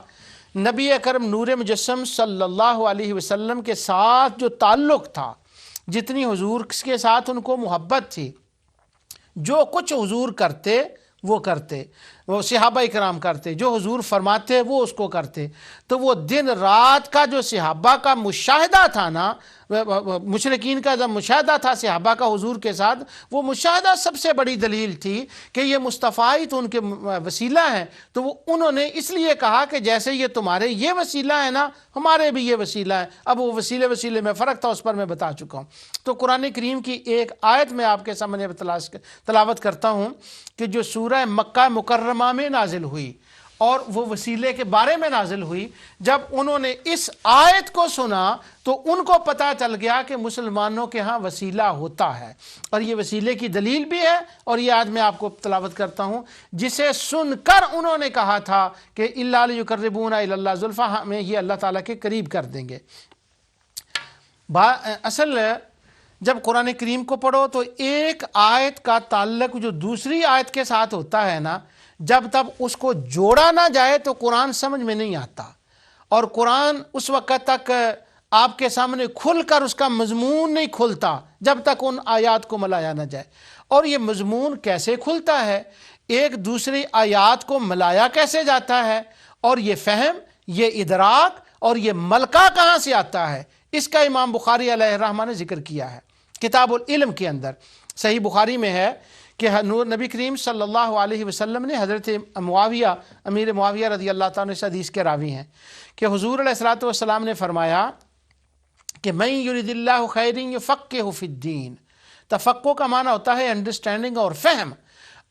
نبی اکرم نور مجسم صلی اللہ علیہ وسلم کے ساتھ جو تعلق تھا، جتنی حضور کے ساتھ ان کو محبت تھی، جو کچھ حضور کرتے وہ کرتے، وہ صحابہ کرام کرتے، جو حضور فرماتے وہ اس کو کرتے۔ تو وہ دن رات کا جو صحابہ کا مشاہدہ تھا نا، مشرکین کا جب مشاہدہ تھا صحابہ کا حضور کے ساتھ، وہ مشاہدہ سب سے بڑی دلیل تھی کہ یہ مصطفیٰ ہی تو ان کے وسیلہ ہیں۔ تو وہ انہوں نے اس لیے کہا کہ جیسے یہ تمہارے یہ وسیلہ ہے نا، ہمارے بھی یہ وسیلہ ہے۔ اب وہ وسیلے میں فرق تھا، اس پر میں بتا چکا ہوں۔ تو قرآن کریم کی ایک آیت میں آپ کے سامنے تلاوت کرتا ہوں کہ جو سورہ مکہ مکرمہ میں نازل ہوئی اور وہ وسیلے کے بارے میں نازل ہوئی۔ جب انہوں نے اس آیت کو سنا تو ان کو پتہ چل گیا کہ مسلمانوں کے ہاں وسیلہ ہوتا ہے، اور یہ وسیلے کی دلیل بھی ہے۔ اور یہ آج میں آپ کو تلاوت کرتا ہوں، جسے سن کر انہوں نے کہا تھا کہ الا لیقربونا الی اللہ زلفیٰ، ہمیں یہ اللہ تعالیٰ کے قریب کر دیں گے۔ اصل جب قرآن کریم کو پڑھو تو ایک آیت کا تعلق جو دوسری آیت کے ساتھ ہوتا ہے نا، جب تک اس کو جوڑا نہ جائے تو قرآن سمجھ میں نہیں آتا، اور قرآن اس وقت تک آپ کے سامنے کھل کر اس کا مضمون نہیں کھلتا جب تک ان آیات کو ملایا نہ جائے۔ اور یہ مضمون کیسے کھلتا ہے، ایک دوسری آیات کو ملایا کیسے جاتا ہے، اور یہ فہم، یہ ادراک اور یہ ملکہ کہاں سے آتا ہے، اس کا امام بخاری علیہ الرحمہ نے ذکر کیا ہے کتاب العلم کے اندر۔ صحیح بخاری میں ہے کہ نبی کریم صلی اللہ علیہ وسلم نے حضرت معاویہ، امیر معاویہ رضی اللہ تعالیٰ عنہ حدیث کے راوی ہیں، کہ حضور علیہ الصلوۃ والسلام نے فرمایا کہ من یرید اللہ خیر یفقہہ فی الدین۔ تفقہ کا معنی ہوتا ہے انڈرسٹینڈنگ اور فہم۔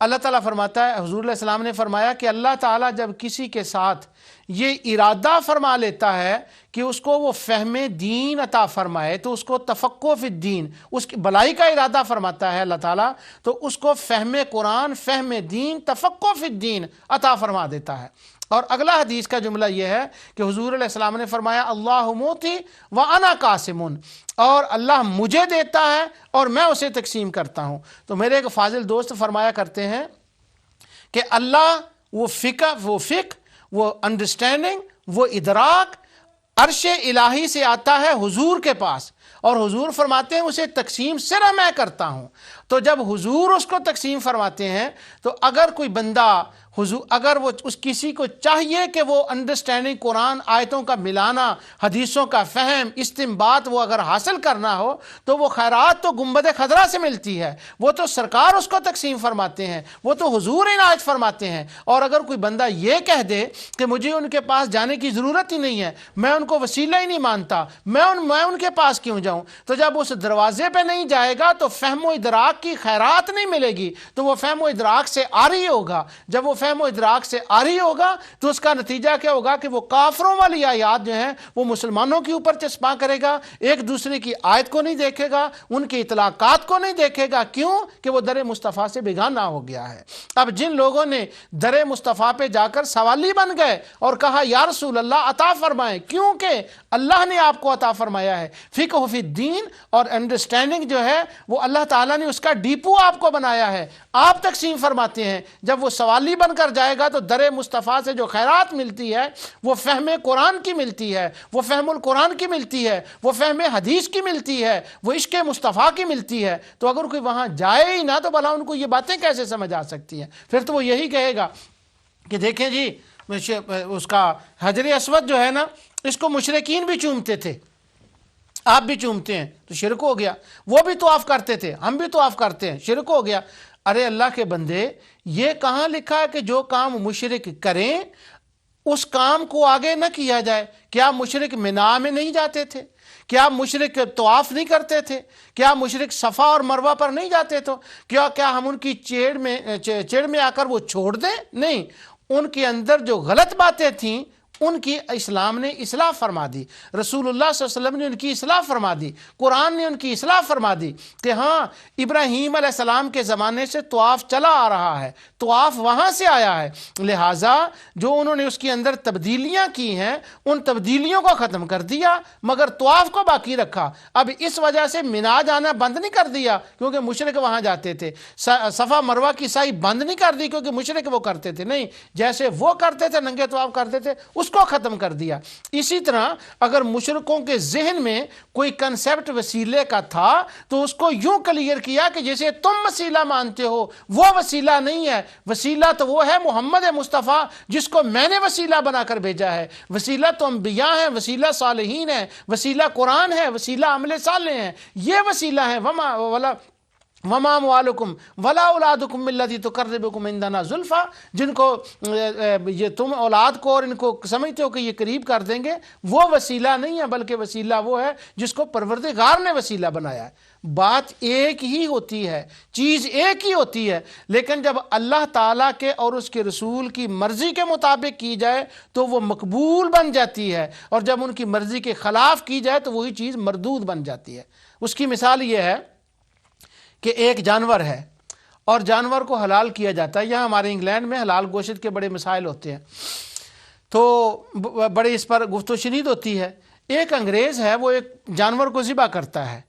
اللہ تعالیٰ فرماتا ہے، حضور علیہ السلام نے فرمایا کہ اللہ تعالیٰ جب کسی کے ساتھ یہ ارادہ فرما لیتا ہے کہ اس کو وہ فہم دین عطا فرمائے تو اس کو تفقہ فی الدین، اس کی بلائی کا ارادہ فرماتا ہے اللہ تعالیٰ، تو اس کو فہم قرآن، فہم دین، تفقہ فی الدین عطا فرما دیتا ہے۔ اور اگلا حدیث کا جملہ یہ ہے کہ حضور علیہ السلام نے فرمایا اللہ موتی وانا قاسم، اور اللہ مجھے دیتا ہے اور میں اسے تقسیم کرتا ہوں۔ تو میرے ایک فاضل دوست فرمایا کرتے ہیں کہ اللہ وہ فقہ، وہ انڈرسٹینڈنگ، وہ ادراک عرش الہی سے آتا ہے حضور کے پاس، اور حضور فرماتے ہیں اسے تقسیم صرف میں کرتا ہوں۔ تو جب حضور اس کو تقسیم فرماتے ہیں تو اگر کوئی بندہ اگر وہ کسی کو چاہیے کہ وہ انڈرسٹینڈنگ قرآن آیتوں کا ملانا، حدیثوں کا فہم، استنباط وہ اگر حاصل کرنا ہو تو وہ خیرات تو گنبد خضرا سے ملتی ہے، وہ تو سرکار اس کو تقسیم فرماتے ہیں، وہ تو حضور عنایت فرماتے ہیں۔ اور اگر کوئی بندہ یہ کہہ دے کہ مجھے ان کے پاس جانے کی ضرورت ہی نہیں ہے، میں ان کو وسیلہ ہی نہیں مانتا، میں ان کے پاس کیوں جاؤں، تو جب اس دروازے پہ نہیں جائے گا تو فہم و ادراک کی خیرات نہیں ملے گی، تو وہ فہم و ادراک سے عاری ہوگا۔ جب وہ فہم فہم و ادراک سے عاری ہوگا تو اس کا نتیجہ کیا ہوگا کہ وہ کافروں والی آیات جو ہیں وہ مسلمانوں کے اوپر چسپاں کرے گا، ایک دوسرے کی آیت کو نہیں دیکھے گا، ان کے اطلاقات کو نہیں دیکھے گا۔ کیوں کہ وہ در مصطفیٰ سے بیگانہ ہو گیا ہے۔ اب جن لوگوں نے در مصطفیٰ پہ جا کر سوالی بن گئے اور کہا یا رسول اللہ عطا فرمائیں، کیونکہ اللہ نے آپ کو عطا فرمایا ہے فقہ فی الدین، اور انڈرسٹینڈنگ جو ہے وہ اللہ تعالیٰ نے اس کا ڈیپو آپ کو بنایا ہے، آپ تقسیم فرماتے ہیں۔ جب وہ سوالی بن کر جائے گا تو در مصطفیٰ سے جو خیرات ملتی ہے وہ فہم قرآن کی ملتی ہے، وہ فہم القرآن کی ملتی ہے، وہ فہم حدیث کی ملتی ہے، وہ عشق مصطفیٰ کی ملتی ہے۔ تو اگر کوئی وہاں جائے ہی نہ تو بھلا ان کو یہ باتیں کیسے سمجھ آ سکتی ہیں؟ پھر تو وہ یہی کہے گا کہ دیکھیں جی اس کا حجر اسود جو ہے نا، اس کو مشرکین بھی چومتے تھے، آپ بھی چومتے ہیں تو شرک ہو گیا، وہ بھی طواف کرتے تھے ہم بھی طواف کرتے ہیں، شرک ہو گیا۔ ارے اللہ کے بندے، یہ کہاں لکھا ہے کہ جو کام مشرک کریں اس کام کو آگے نہ کیا جائے؟ کیا مشرک مینا میں نہیں جاتے تھے؟ کیا مشرک طواف نہیں کرتے تھے؟ کیا مشرک صفا اور مروہ پر نہیں جاتے؟ تو کیا ہم ان کی چیڑ میں آ کر وہ چھوڑ دیں؟ نہیں، ان کے اندر جو غلط باتیں تھیں ان کی اسلام نے اصلاح فرما دی، رسول اللہ صلی اللہ علیہ وسلم نے ان کی اصلاح فرما دی، قرآن نے ان کی اصلاح فرما دی کہ ہاں ابراہیم علیہ السلام کے زمانے سے طواف چلا آ رہا ہے، طواف وہاں سے آیا ہے، لہٰذا جو انہوں نے اس کے اندر تبدیلیاں کی ہیں ان تبدیلیوں کو ختم کر دیا مگر طواف کو باقی رکھا۔ اب اس وجہ سے مینا جانا بند نہیں کر دیا کیونکہ مشرک وہاں جاتے تھے، صفا مروہ کی سعی بند نہیں کر دی کیونکہ مشرک وہ کرتے تھے، نہیں، جیسے وہ کرتے تھے ننگے طواف کرتے تھے اس کو ختم کر دیا۔ اسی طرح اگر مشرکوں کے ذہن میں کوئی کنسیپٹ وسیلے کا تھا تو اس کو یوں کلیئر کیا کہ جیسے تم وسیلہ مانتے ہو وہ وسیلہ نہیں ہے، وسیلہ تو وہ ہے محمد مصطفیٰ جس کو میں نے وسیلہ بنا کر بھیجا ہے۔ وسیلہ تو انبیاء ہیں، وسیلہ صالحین ہیں، وسیلہ قرآن ہے، وسیلہ عمل صالح ہیں، یہ وسیلہ ہے۔ وما اموالکم ولا اولادکم باللتی تقربکم عندنا زلفیٰ، جن کو یہ تم اولاد کو اور ان کو سمجھتے ہو کہ یہ قریب کر دیں گے، وہ وسیلہ نہیں ہے بلکہ وسیلہ وہ ہے جس کو پروردگار نے وسیلہ بنایا ہے۔ بات ایک ہی ہوتی ہے، چیز ایک ہی ہوتی ہے، لیکن جب اللہ تعالیٰ کے اور اس کے رسول کی مرضی کے مطابق کی جائے تو وہ مقبول بن جاتی ہے، اور جب ان کی مرضی کے خلاف کی جائے تو وہی چیز مردود بن جاتی ہے۔ اس کی مثال یہ ہے کہ ایک جانور ہے اور جانور کو حلال کیا جاتا ہے۔ یہاں ہمارے انگلینڈ میں حلال گوشت کے بڑے مسائل ہوتے ہیں تو بڑے اس پر گفت و شنید ہوتی ہے۔ ایک انگریز ہے، وہ ایک جانور کو ذبح کرتا ہے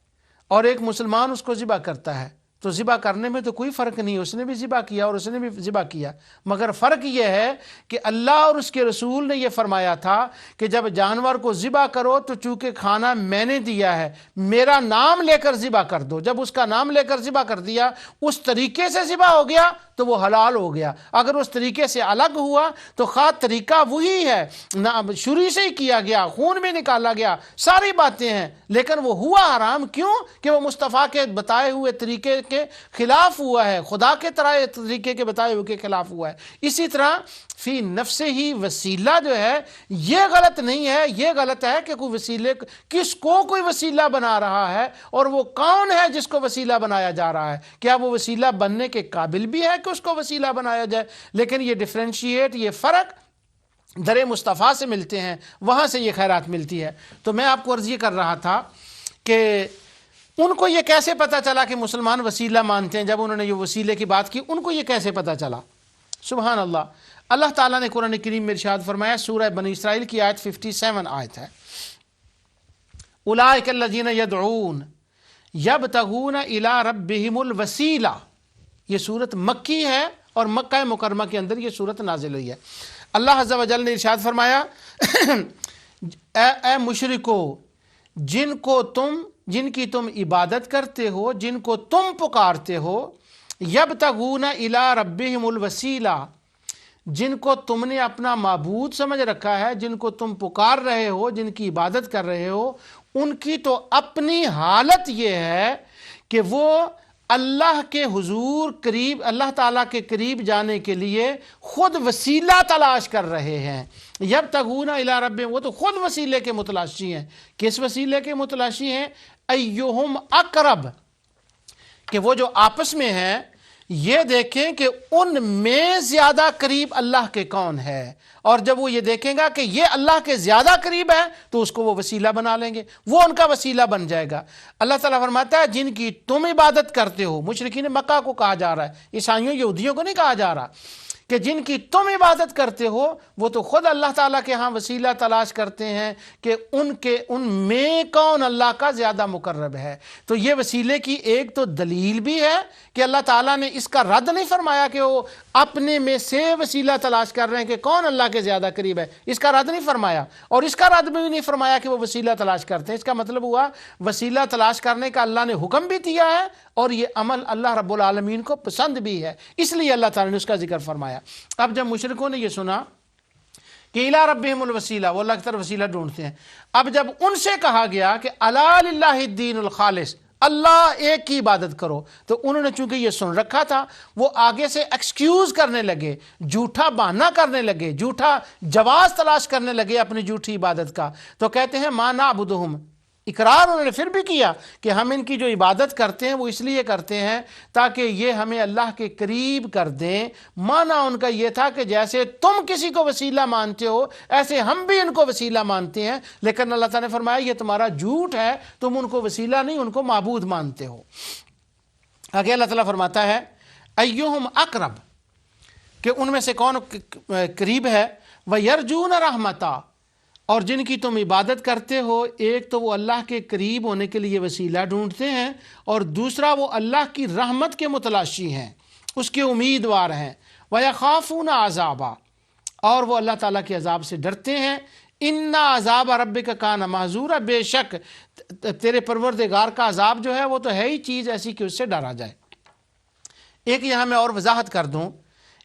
اور ایک مسلمان اس کو ذبح کرتا ہے، تو ذبح کرنے میں تو کوئی فرق نہیں، اس نے بھی ذبح کیا اور اس نے بھی ذبح کیا، مگر فرق یہ ہے کہ اللہ اور اس کے رسول نے یہ فرمایا تھا کہ جب جانور کو ذبح کرو تو چونکہ کھانا میں نے دیا ہے میرا نام لے کر ذبح کر دو۔ جب اس کا نام لے کر ذبح کر دیا، اس طریقے سے ذبح ہو گیا تو وہ حلال ہو گیا۔ اگر اس طریقے سے الگ ہوا تو خواہ طریقہ وہی ہے، شروع سے ہی کیا گیا، خون بھی نکالا گیا، ساری باتیں ہیں، لیکن وہ ہوا حرام۔ کیوں کہ وہ مصطفیٰ کے بتائے ہوئے طریقے کے خلاف ہوا ہے، خدا کے طریقے کے بتائے ہوئے کے خلاف ہوا ہے۔ اسی طرح فی نفس ہی وسیلہ جو ہے یہ غلط نہیں ہے، یہ غلط ہے کہ کوئی وسیلے کس کو کوئی وسیلہ بنا رہا ہے اور وہ کون ہے جس کو وسیلہ بنایا جا رہا ہے، کیا وہ وسیلہ بننے کے قابل بھی ہے کہ اس کو وسیلہ بنایا جائے؟ لیکن یہ ڈفرینشیٹ، یہ فرق در مصطفیٰ سے ملتے ہیں، وہاں سے یہ خیرات ملتی ہے۔ تو میں آپ کو عرض یہ کر رہا تھا کہ ان کو یہ کیسے پتہ چلا کہ مسلمان وسیلہ مانتے ہیں؟ جب انہوں نے یہ وسیلے کی بات کی ان کو یہ کیسے پتہ چلا؟ سبحان اللہ، اللہ تعالیٰ نے قرآن کریم میں ارشاد فرمایا، سورہ بنی اسرائیل کی آیت 57 آیت ہے، اولئک الذین یدعون یبتغون الی ربہم الوسیلہ۔ یہ صورت مکی ہے اور مکہ مکرمہ کے اندر یہ صورت نازل ہوئی ہے۔ اللہ عز و جل نے ارشاد فرمایا، اے مشرکو، جن کی تم عبادت کرتے ہو، جن کو تم پکارتے ہو، یبتغون الی ربہم الوسیلہ، جن کو تم نے اپنا معبود سمجھ رکھا ہے، جن کو تم پکار رہے ہو، جن کی عبادت کر رہے ہو، ان کی تو اپنی حالت یہ ہے کہ وہ اللہ کے حضور قریب، اللہ تعالیٰ کے قریب جانے کے لیے خود وسیلہ تلاش کر رہے ہیں۔ یبتغون الی ربہم، وہ تو خود وسیلے کے متلاشی ہیں۔ کس وسیلے کے متلاشی ہیں؟ ایہم اقرب، کہ وہ جو آپس میں ہیں یہ دیکھیں کہ ان میں زیادہ قریب اللہ کے کون ہے، اور جب وہ یہ دیکھیں گا کہ یہ اللہ کے زیادہ قریب ہے تو اس کو وہ وسیلہ بنا لیں گے، وہ ان کا وسیلہ بن جائے گا۔ اللہ تعالیٰ فرماتا ہے جن کی تم عبادت کرتے ہو، مشرکین مکہ کو کہا جا رہا ہے، عیسائیوں یہودیوں کو نہیں کہا جا رہا، کہ جن کی تم عبادت کرتے ہو وہ تو خود اللہ تعالیٰ کے ہاں وسیلہ تلاش کرتے ہیں کہ ان میں کون اللہ کا زیادہ مقرب ہے۔ تو یہ وسیلے کی ایک تو دلیل بھی ہے کہ اللہ تعالیٰ نے اس کا رد نہیں فرمایا کہ وہ اپنے میں سے وسیلہ تلاش کر رہے ہیں کہ کون اللہ کے زیادہ قریب ہے، اس کا رد نہیں فرمایا، اور اس کا رد بھی نہیں فرمایا کہ وہ وسیلہ تلاش کرتے ہیں۔ اس کا مطلب ہوا وسیلہ تلاش کرنے کا اللہ نے حکم بھی دیا ہے، اور یہ عمل اللہ رب العالمین کو پسند بھی ہے، اس لیے اللہ تعالیٰ نے اس کا ذکر فرمایا۔ اب جب مشرکوں نے یہ سنا کہ الی ربہم الوسیلہ، وہ اللہ کی طرف وسیلہ ڈھونڈتے ہیں، اب جب ان سے کہا گیا کہ الا للہ الدین الخالص، اللہ ایک کی عبادت کرو، تو انہوں نے چونکہ یہ سن رکھا تھا، وہ آگے سے ایکسکیوز کرنے لگے، جھوٹا بہانہ کرنے لگے، جھوٹا جواز تلاش کرنے لگے اپنی جھوٹی عبادت کا۔ تو کہتے ہیں ما نعبدہم، اقرار انہوں نے پھر بھی کیا کہ ہم ان کی جو عبادت کرتے ہیں وہ اس لیے کرتے ہیں تاکہ یہ ہمیں اللہ کے قریب کر دیں۔ معنی ان کا یہ تھا کہ جیسے تم کسی کو وسیلہ مانتے ہو ایسے ہم بھی ان کو وسیلہ مانتے ہیں، لیکن اللہ تعالیٰ نے فرمایا یہ تمہارا جھوٹ ہے، تم ان کو وسیلہ نہیں ان کو معبود مانتے ہو۔ آگے اللہ تعالیٰ فرماتا ہے ایہم اقرب، کہ ان میں سے کون قریب ہے، وَيَرْجُونَ رَحْمَتَا، اور جن کی تم عبادت کرتے ہو، ایک تو وہ اللہ کے قریب ہونے کے لیے وسیلہ ڈھونڈتے ہیں، اور دوسرا وہ اللہ کی رحمت کے متلاشی ہیں، اس کے امیدوار ہیں، وَيَخَافُونَ عَذَابًا، اور وہ اللہ تعالیٰ کے عذاب سے ڈرتے ہیں۔ اِنَّ عَذَابَ رَبِّكَ كَانَ مَحْذُورًا، بے شک تیرے پروردگار کا عذاب جو ہے وہ تو ہے ہی چیز ایسی کہ اس سے ڈرا جائے۔ ایک یہاں میں اور وضاحت کر دوں،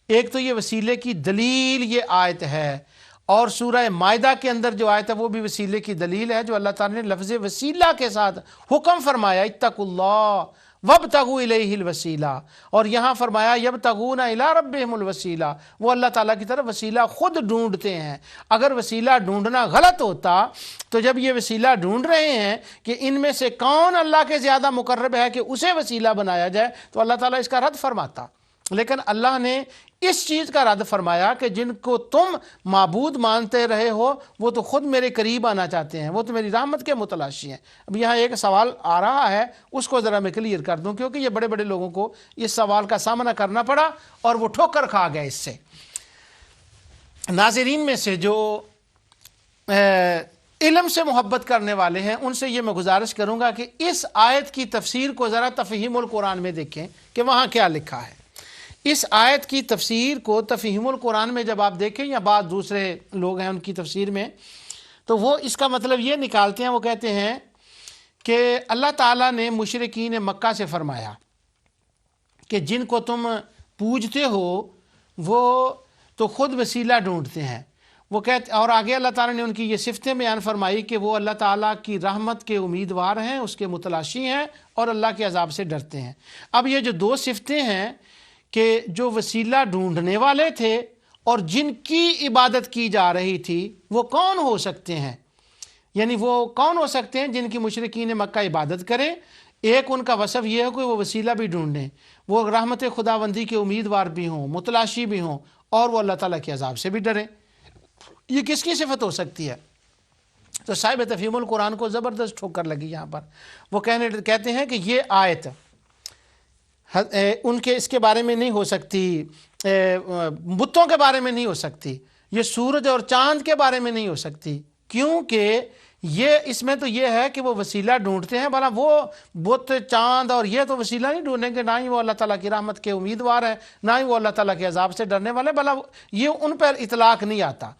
ایک تو یہ وسیلے کی دلیل یہ آیت ہے، اور سورہ مائدہ کے اندر جو آیت ہے وہ بھی وسیلے کی دلیل ہے، جو اللہ تعالیٰ نے لفظ وسیلہ کے ساتھ حکم فرمایا اتقوا اللہ وابتغوا الیہ الوسیلہ، اور یہاں فرمایا یبتغون الی ربہم الوسیلہ، وہ اللہ تعالیٰ کی طرف وسیلہ خود ڈھونڈتے ہیں۔ اگر وسیلہ ڈھونڈنا غلط ہوتا تو جب یہ وسیلہ ڈھونڈ رہے ہیں کہ ان میں سے کون اللہ کے زیادہ مقرب ہے کہ اسے وسیلہ بنایا جائے تو اللہ تعالیٰ اس کا رد فرماتا، لیکن اللہ نے اس چیز کا رد فرمایا کہ جن کو تم معبود مانتے رہے ہو وہ تو خود میرے قریب آنا چاہتے ہیں، وہ تو میری رحمت کے متلاشی ہیں۔ اب یہاں ایک سوال آ رہا ہے، اس کو ذرا میں کلیئر کر دوں، کیونکہ یہ بڑے بڑے لوگوں کو اس سوال کا سامنا کرنا پڑا اور وہ ٹھوکر کھا گئے اس سے۔ ناظرین میں سے جو علم سے محبت کرنے والے ہیں ان سے یہ میں گزارش کروں گا کہ اس آیت کی تفسیر کو ذرا تفہیم القرآن میں دیکھیں کہ وہاں کیا لکھا ہے۔ اس آیت کی تفسیر کو تفہیم القرآن میں جب آپ دیکھیں یا بعض دوسرے لوگ ہیں ان کی تفسیر میں، تو وہ اس کا مطلب یہ نکالتے ہیں، وہ کہتے ہیں کہ اللہ تعالیٰ نے مشرکین مکہ سے فرمایا کہ جن کو تم پوجتے ہو وہ تو خود وسیلہ ڈھونڈتے ہیں، وہ کہتے، اور آگے اللہ تعالیٰ نے ان کی یہ صفتیں بیان فرمائی کہ وہ اللہ تعالیٰ کی رحمت کے امیدوار ہیں، اس کے متلاشی ہیں، اور اللہ کے عذاب سے ڈرتے ہیں۔ اب یہ جو دو صفتیں ہیں کہ جو وسیلہ ڈھونڈنے والے تھے اور جن کی عبادت کی جا رہی تھی وہ کون ہو سکتے ہیں، یعنی وہ کون ہو سکتے ہیں جن کی مشرکین مکہ عبادت کریں؟ ایک ان کا وصف یہ ہے کہ وہ وسیلہ بھی ڈھونڈیں، وہ رحمت خداوندی کے امیدوار بھی ہوں، متلاشی بھی ہوں، اور وہ اللہ تعالیٰ کے عذاب سے بھی ڈریں۔ یہ کس کی صفت ہو سکتی ہے؟ تو صاحب تفہیم القرآن کو زبردست ٹھوکر لگی یہاں پر۔ وہ کہتے ہیں کہ یہ آیت ان کے اس کے بارے میں نہیں ہو سکتی، بتوں کے بارے میں نہیں ہو سکتی، یہ سورج اور چاند کے بارے میں نہیں ہو سکتی، کیونکہ یہ اس میں تو یہ ہے کہ وہ وسیلہ ڈھونڈتے ہیں، بھلا وہ بت چاند اور یہ تو وسیلہ نہیں ڈھونڈیں گے، نہ ہی وہ اللہ تعالیٰ کی رحمت کے امیدوار ہیں، نہ ہی وہ اللہ تعالیٰ کے عذاب سے ڈرنے والے، بھلا یہ ان پر اطلاق نہیں آتا۔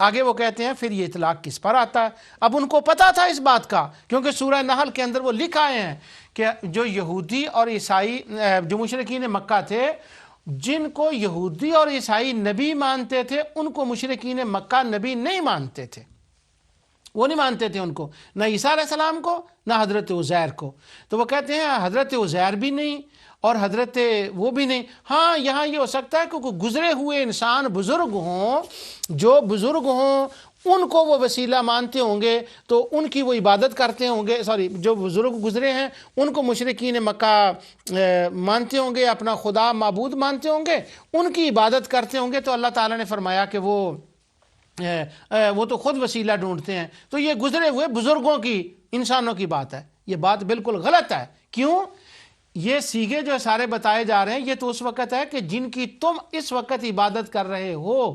آگے وہ کہتے ہیں پھر یہ اطلاق کس پر آتا ہے؟ اب ان کو پتا تھا اس بات کا، کیونکہ سورہ نحل کے اندر وہ لکھ آئے ہیں کہ جو یہودی اور عیسائی جو مشرکین مکہ تھے، جن کو یہودی اور عیسائی نبی مانتے تھے ان کو مشرکین مکہ نبی نہیں مانتے تھے، وہ نہیں مانتے تھے ان کو، نہ عیسیٰ علیہ السلام کو نہ حضرت عزیر کو۔ تو وہ کہتے ہیں حضرت عزیر بھی نہیں اور حضرت وہ بھی نہیں۔ ہاں یہاں یہ ہو سکتا ہے کہ گزرے ہوئے انسان بزرگ ہوں، جو بزرگ ہوں ان کو وہ وسیلہ مانتے ہوں گے تو ان کی وہ عبادت کرتے ہوں گے، جو بزرگ گزرے ہیں ان کو مشرکین مکہ مانتے ہوں گے، اپنا خدا معبود مانتے ہوں گے، ان کی عبادت کرتے ہوں گے، تو اللہ تعالیٰ نے فرمایا کہ وہ تو خود وسیلہ ڈھونڈتے ہیں۔ تو یہ گزرے ہوئے بزرگوں کی، انسانوں کی بات ہے، یہ بات بالکل غلط ہے۔ کیوں؟ یہ سیغے جو سارے بتائے جا رہے ہیں یہ تو اس وقت ہے کہ جن کی تم اس وقت عبادت کر رہے ہو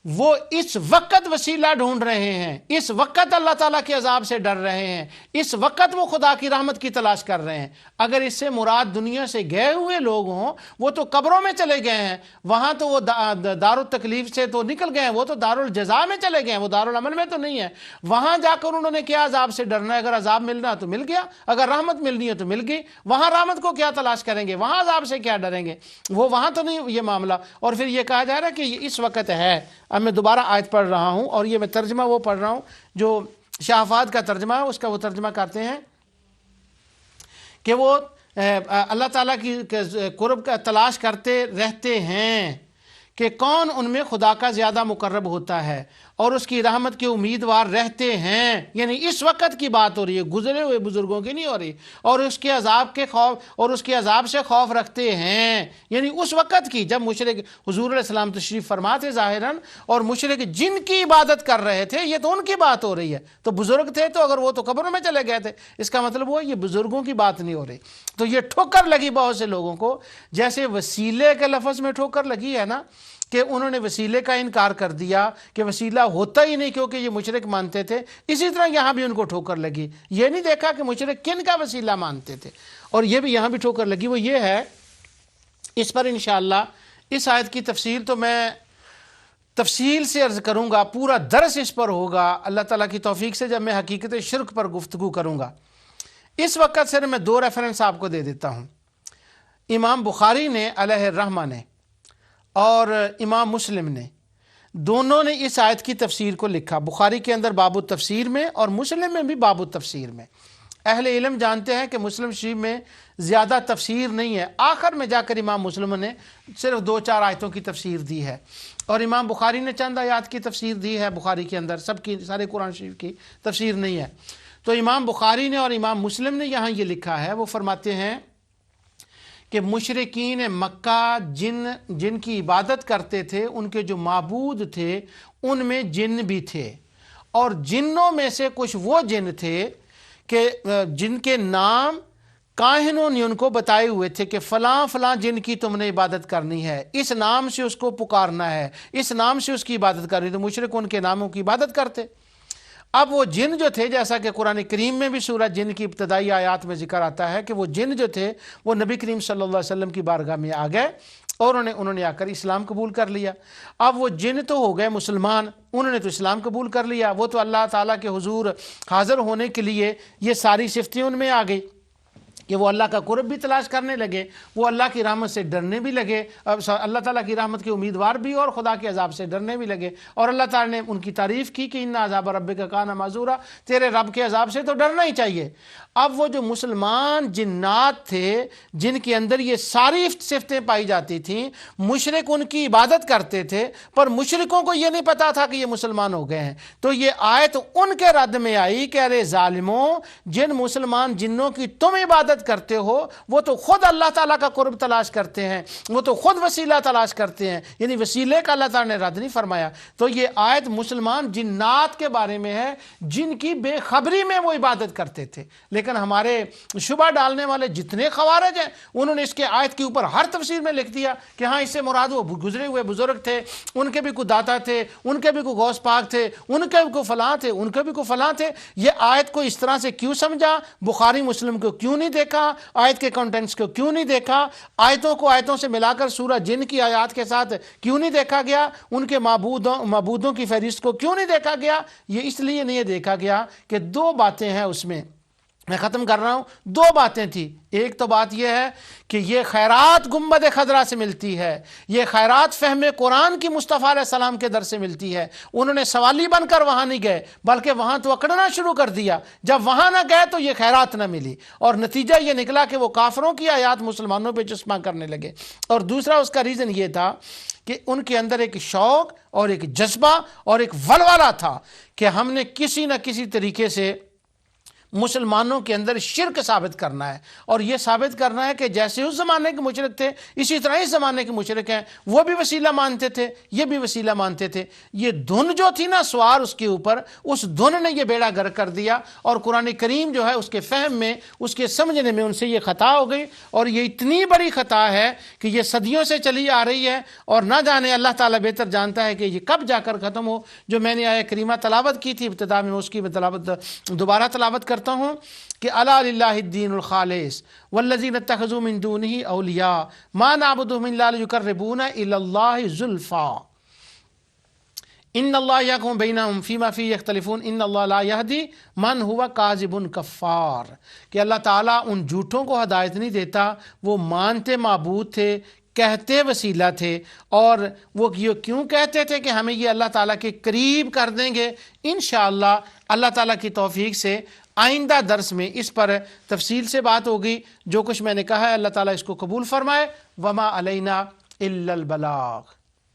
وہ اس وقت وسیلہ ڈھونڈ رہے ہیں، اس وقت اللہ تعالیٰ کے عذاب سے ڈر رہے ہیں، اس وقت وہ خدا کی رحمت کی تلاش کر رہے ہیں۔ اگر اس سے مراد دنیا سے گئے ہوئے لوگ ہوں، وہ تو قبروں میں چلے گئے ہیں، وہاں تو وہ دار التکلیف سے تو نکل گئے ہیں، وہ تو دار الجزا میں چلے گئے ہیں، وہ دار العمل میں تو نہیں ہے۔ وہاں جا کر انہوں نے کیا عذاب سے ڈرنا ہے؟ اگر عذاب ملنا تو مل گیا، اگر رحمت ملنی ہے تو مل گئی، وہاں رحمت کو کیا تلاش کریں گے؟ وہاں عذاب سے کیا ڈریں گے؟ وہ وہاں تو نہیں یہ معاملہ۔ اور پھر یہ کہا جا رہا ہے کہ یہ اس وقت ہے۔ اب میں دوبارہ آیت پڑھ رہا ہوں، اور یہ میں ترجمہ وہ پڑھ رہا ہوں جو شاہفاد کا ترجمہ ہے، اس کا وہ ترجمہ کرتے ہیں کہ وہ اللہ تعالیٰ کی قرب کا تلاش کرتے رہتے ہیں کہ کون ان میں خدا کا زیادہ مقرب ہوتا ہے، اور اس کی رحمت کے امیدوار رہتے ہیں۔ یعنی اس وقت کی بات ہو رہی ہے، گزرے ہوئے بزرگوں کی نہیں ہو رہی۔ اور اس کے عذاب کے خوف، اور اس کے عذاب سے خوف رکھتے ہیں، یعنی اس وقت کی جب مشرک حضور علیہ السلام تشریف فرما تھے ظاہراً، اور مشرک جن کی عبادت کر رہے تھے، یہ تو ان کی بات ہو رہی ہے۔ تو بزرگ تھے تو اگر وہ تو قبروں میں چلے گئے تھے، اس کا مطلب وہ یہ بزرگوں کی بات نہیں ہو رہی۔ تو یہ ٹھوکر لگی بہت سے لوگوں کو، جیسے وسیلے کے لفظ میں ٹھوکر لگی ہے نا، کہ انہوں نے وسیلے کا انکار کر دیا کہ وسیلہ ہوتا ہی نہیں کیونکہ یہ مشرک مانتے تھے، اسی طرح یہاں بھی ان کو ٹھوکر لگی۔ یہ نہیں دیکھا کہ مشرک کن کا وسیلہ مانتے تھے، اور یہ بھی یہاں بھی ٹھوکر لگی۔ وہ یہ ہے، اس پر انشاءاللہ اس آیت کی تفسیر تو میں تفصیل سے عرض کروں گا، پورا درس اس پر ہوگا اللہ تعالیٰ کی توفیق سے، جب میں حقیقت شرک پر گفتگو کروں گا۔ اس وقت صرف میں 2 ریفرنس آپ کو دے دیتا ہوں۔ امام بخاری نے علیہ الرحمہ نے اور امام مسلم نے، دونوں نے اس آیت کی تفسیر کو لکھا، بخاری کے اندر باب التفسیر میں اور مسلم میں بھی باب التفسیر میں۔ اہل علم جانتے ہیں کہ مسلم شریف میں زیادہ تفسیر نہیں ہے، آخر میں جا کر امام مسلم نے صرف 2-4 آیتوں کی تفسیر دی ہے، اور امام بخاری نے چند آیات کی تفسیر دی ہے بخاری کے اندر، سب کی سارے قرآن شریف کی تفسیر نہیں ہے۔ تو امام بخاری نے اور امام مسلم نے یہاں یہ لکھا ہے، وہ فرماتے ہیں کہ مشرکین مکہ جن کی عبادت کرتے تھے، ان کے جو معبود تھے ان میں جن بھی تھے، اور جنوں میں سے کچھ وہ جن تھے کہ جن کے نام کاہنوں نے ان کو بتائے ہوئے تھے کہ فلاں فلاں جن کی تم نے عبادت کرنی ہے، اس نام سے اس کو پکارنا ہے، اس نام سے اس کی عبادت کرنی ہے، تو مشرک ان کے ناموں کی عبادت کرتے۔ اب وہ جن جو تھے، جیسا کہ قرآن کریم میں بھی سورہ جن کی ابتدائی آیات میں ذکر آتا ہے کہ وہ جن جو تھے وہ نبی کریم صلی اللہ علیہ وسلم کی بارگاہ میں آ گئے، اور انہوں نے آ کر اسلام قبول کر لیا۔ اب وہ جن تو ہو گئے مسلمان، انہوں نے تو اسلام قبول کر لیا، وہ تو اللہ تعالیٰ کے حضور حاضر ہونے کے لیے یہ ساری صفتیں ان میں آ گئی کہ وہ اللہ کا قرب بھی تلاش کرنے لگے، وہ اللہ کی رحمت سے ڈرنے بھی لگے، اللہ تعالیٰ کی رحمت کے امیدوار بھی، اور خدا کے عذاب سے ڈرنے بھی لگے، اور اللہ تعالیٰ نے ان کی تعریف کی کہ ان عذاب ربک کان معذورا، تیرے رب کے عذاب سے تو ڈرنا ہی چاہیے۔ اب وہ جو مسلمان جنات تھے جن کے اندر یہ ساری صفتیں پائی جاتی تھیں، مشرک ان کی عبادت کرتے تھے، پر مشرکوں کو یہ نہیں پتا تھا کہ یہ مسلمان ہو گئے ہیں، تو یہ آیت ان کے رد میں آئی کہ ارے ظالموں، جن مسلمان جنوں کی تم عبادت کرتے ہو وہ تو خود اللہ تعالیٰ کا قرب تلاش کرتے ہیں، وہ تو خود وسیلہ تلاش کرتے ہیں، یعنی وسیلے کا اللہ تعالیٰ نے رد نہیں فرمایا۔ تو یہ آیت مسلمان جنات کے بارے میں ہے جن کی بے خبری میں وہ عبادت کرتے تھے، لیکن ہمارے شبہ ڈالنے والے جتنے خوارج ہیں انہوں نے اس کے آیت کے اوپر ہر تفسیر میں لکھ دیا کہ ہاں اس سے مراد وہ گزرے ہوئے بزرگ تھے، ان کے بھی کوئی داتا تھے، ان کے بھی کوئی غوث پاک تھے، ان کے بھی کوئی فلاں تھے، ان کے بھی کوئی فلاں تھے۔ یہ آیت کو اس طرح سے کیوں سمجھا؟ بخاری مسلم کو کیوں نہیں دیکھا؟ آیت کے کنٹینٹس کو کیوں نہیں دیکھا؟ آیتوں کو آیتوں سے ملا کر سورہ جن کی آیات کے ساتھ کیوں نہیں دیکھا گیا؟ ان کے معبودوں کی فہرست کو کیوں نہیں دیکھا گیا؟ یہ اس لیے نہیں دیکھا گیا کہ 2 باتیں ہیں اس میں۔ میں ختم کر رہا ہوں. دو باتیں تھیں. ایک تو بات یہ ہے کہ یہ خیرات گنبد خضرا سے ملتی ہے، یہ خیرات فہم قرآن کی مصطفیٰ علیہ السلام کے در سے ملتی ہے. انہوں نے سوالی بن کر وہاں نہیں گئے بلکہ وہاں تو اکڑنا شروع کر دیا. جب وہاں نہ گئے تو یہ خیرات نہ ملی، اور نتیجہ یہ نکلا کہ وہ کافروں کی آیات مسلمانوں پہ چشمہ کرنے لگے. اور دوسرا اس کا ریزن یہ تھا کہ ان کے اندر ایک شوق اور ایک جذبہ اور ایک ولولہ تھا کہ ہم نے کسی نہ کسی طریقے سے مسلمانوں کے اندر شرک ثابت کرنا ہے، اور یہ ثابت کرنا ہے کہ جیسے اس زمانے کے مشرک تھے اسی طرح اس زمانے کے مشرک ہیں. وہ بھی وسیلہ مانتے تھے، یہ بھی وسیلہ مانتے تھے. یہ دھن جو تھی نا سوار اس کے اوپر، اس دھن نے یہ بیڑا گرک کر دیا، اور قرآن کریم جو ہے اس کے فہم میں، اس کے سمجھنے میں ان سے یہ خطا ہو گئی. اور یہ اتنی بڑی خطا ہے کہ یہ صدیوں سے چلی آ رہی ہے، اور نہ جانے اللہ تعالیٰ بہتر جانتا ہے کہ یہ کب جا کر ختم ہو. جو میں نے آیہ کریمہ تلاوت کی تھی ابتدا میں، اس کی دوبارہ تلاوت کرتا ہوں کہ الا للہ الدین الخالص والذین اتخذوا من دونہ اولیاء ما نعبدهم الا لیقربونا الی اللہ زلفی ان اللہ یحکم بینہم فیما فیہ یختلفون ان اللہ لا یہدی من ہوا کاذب کفار. کہ اللہ تعالیٰ ان جھوٹوں کو ہدایت نہیں دیتا، وہ مانتے معبود تھے، کہتے وسیلہ تھے، اور وہ کیوں کہتے تھے کہ ہمیں یہ اللہ تعالیٰ کے قریب کر دیں گے. انشاءاللہ اللہ تعالیٰ کی توفیق سے آئندہ درس میں اس پر تفصیل سے بات ہوگی. جو کچھ میں نے کہا ہے اللہ تعالیٰ اس کو قبول فرمائے. وما علینا الا البلاغ.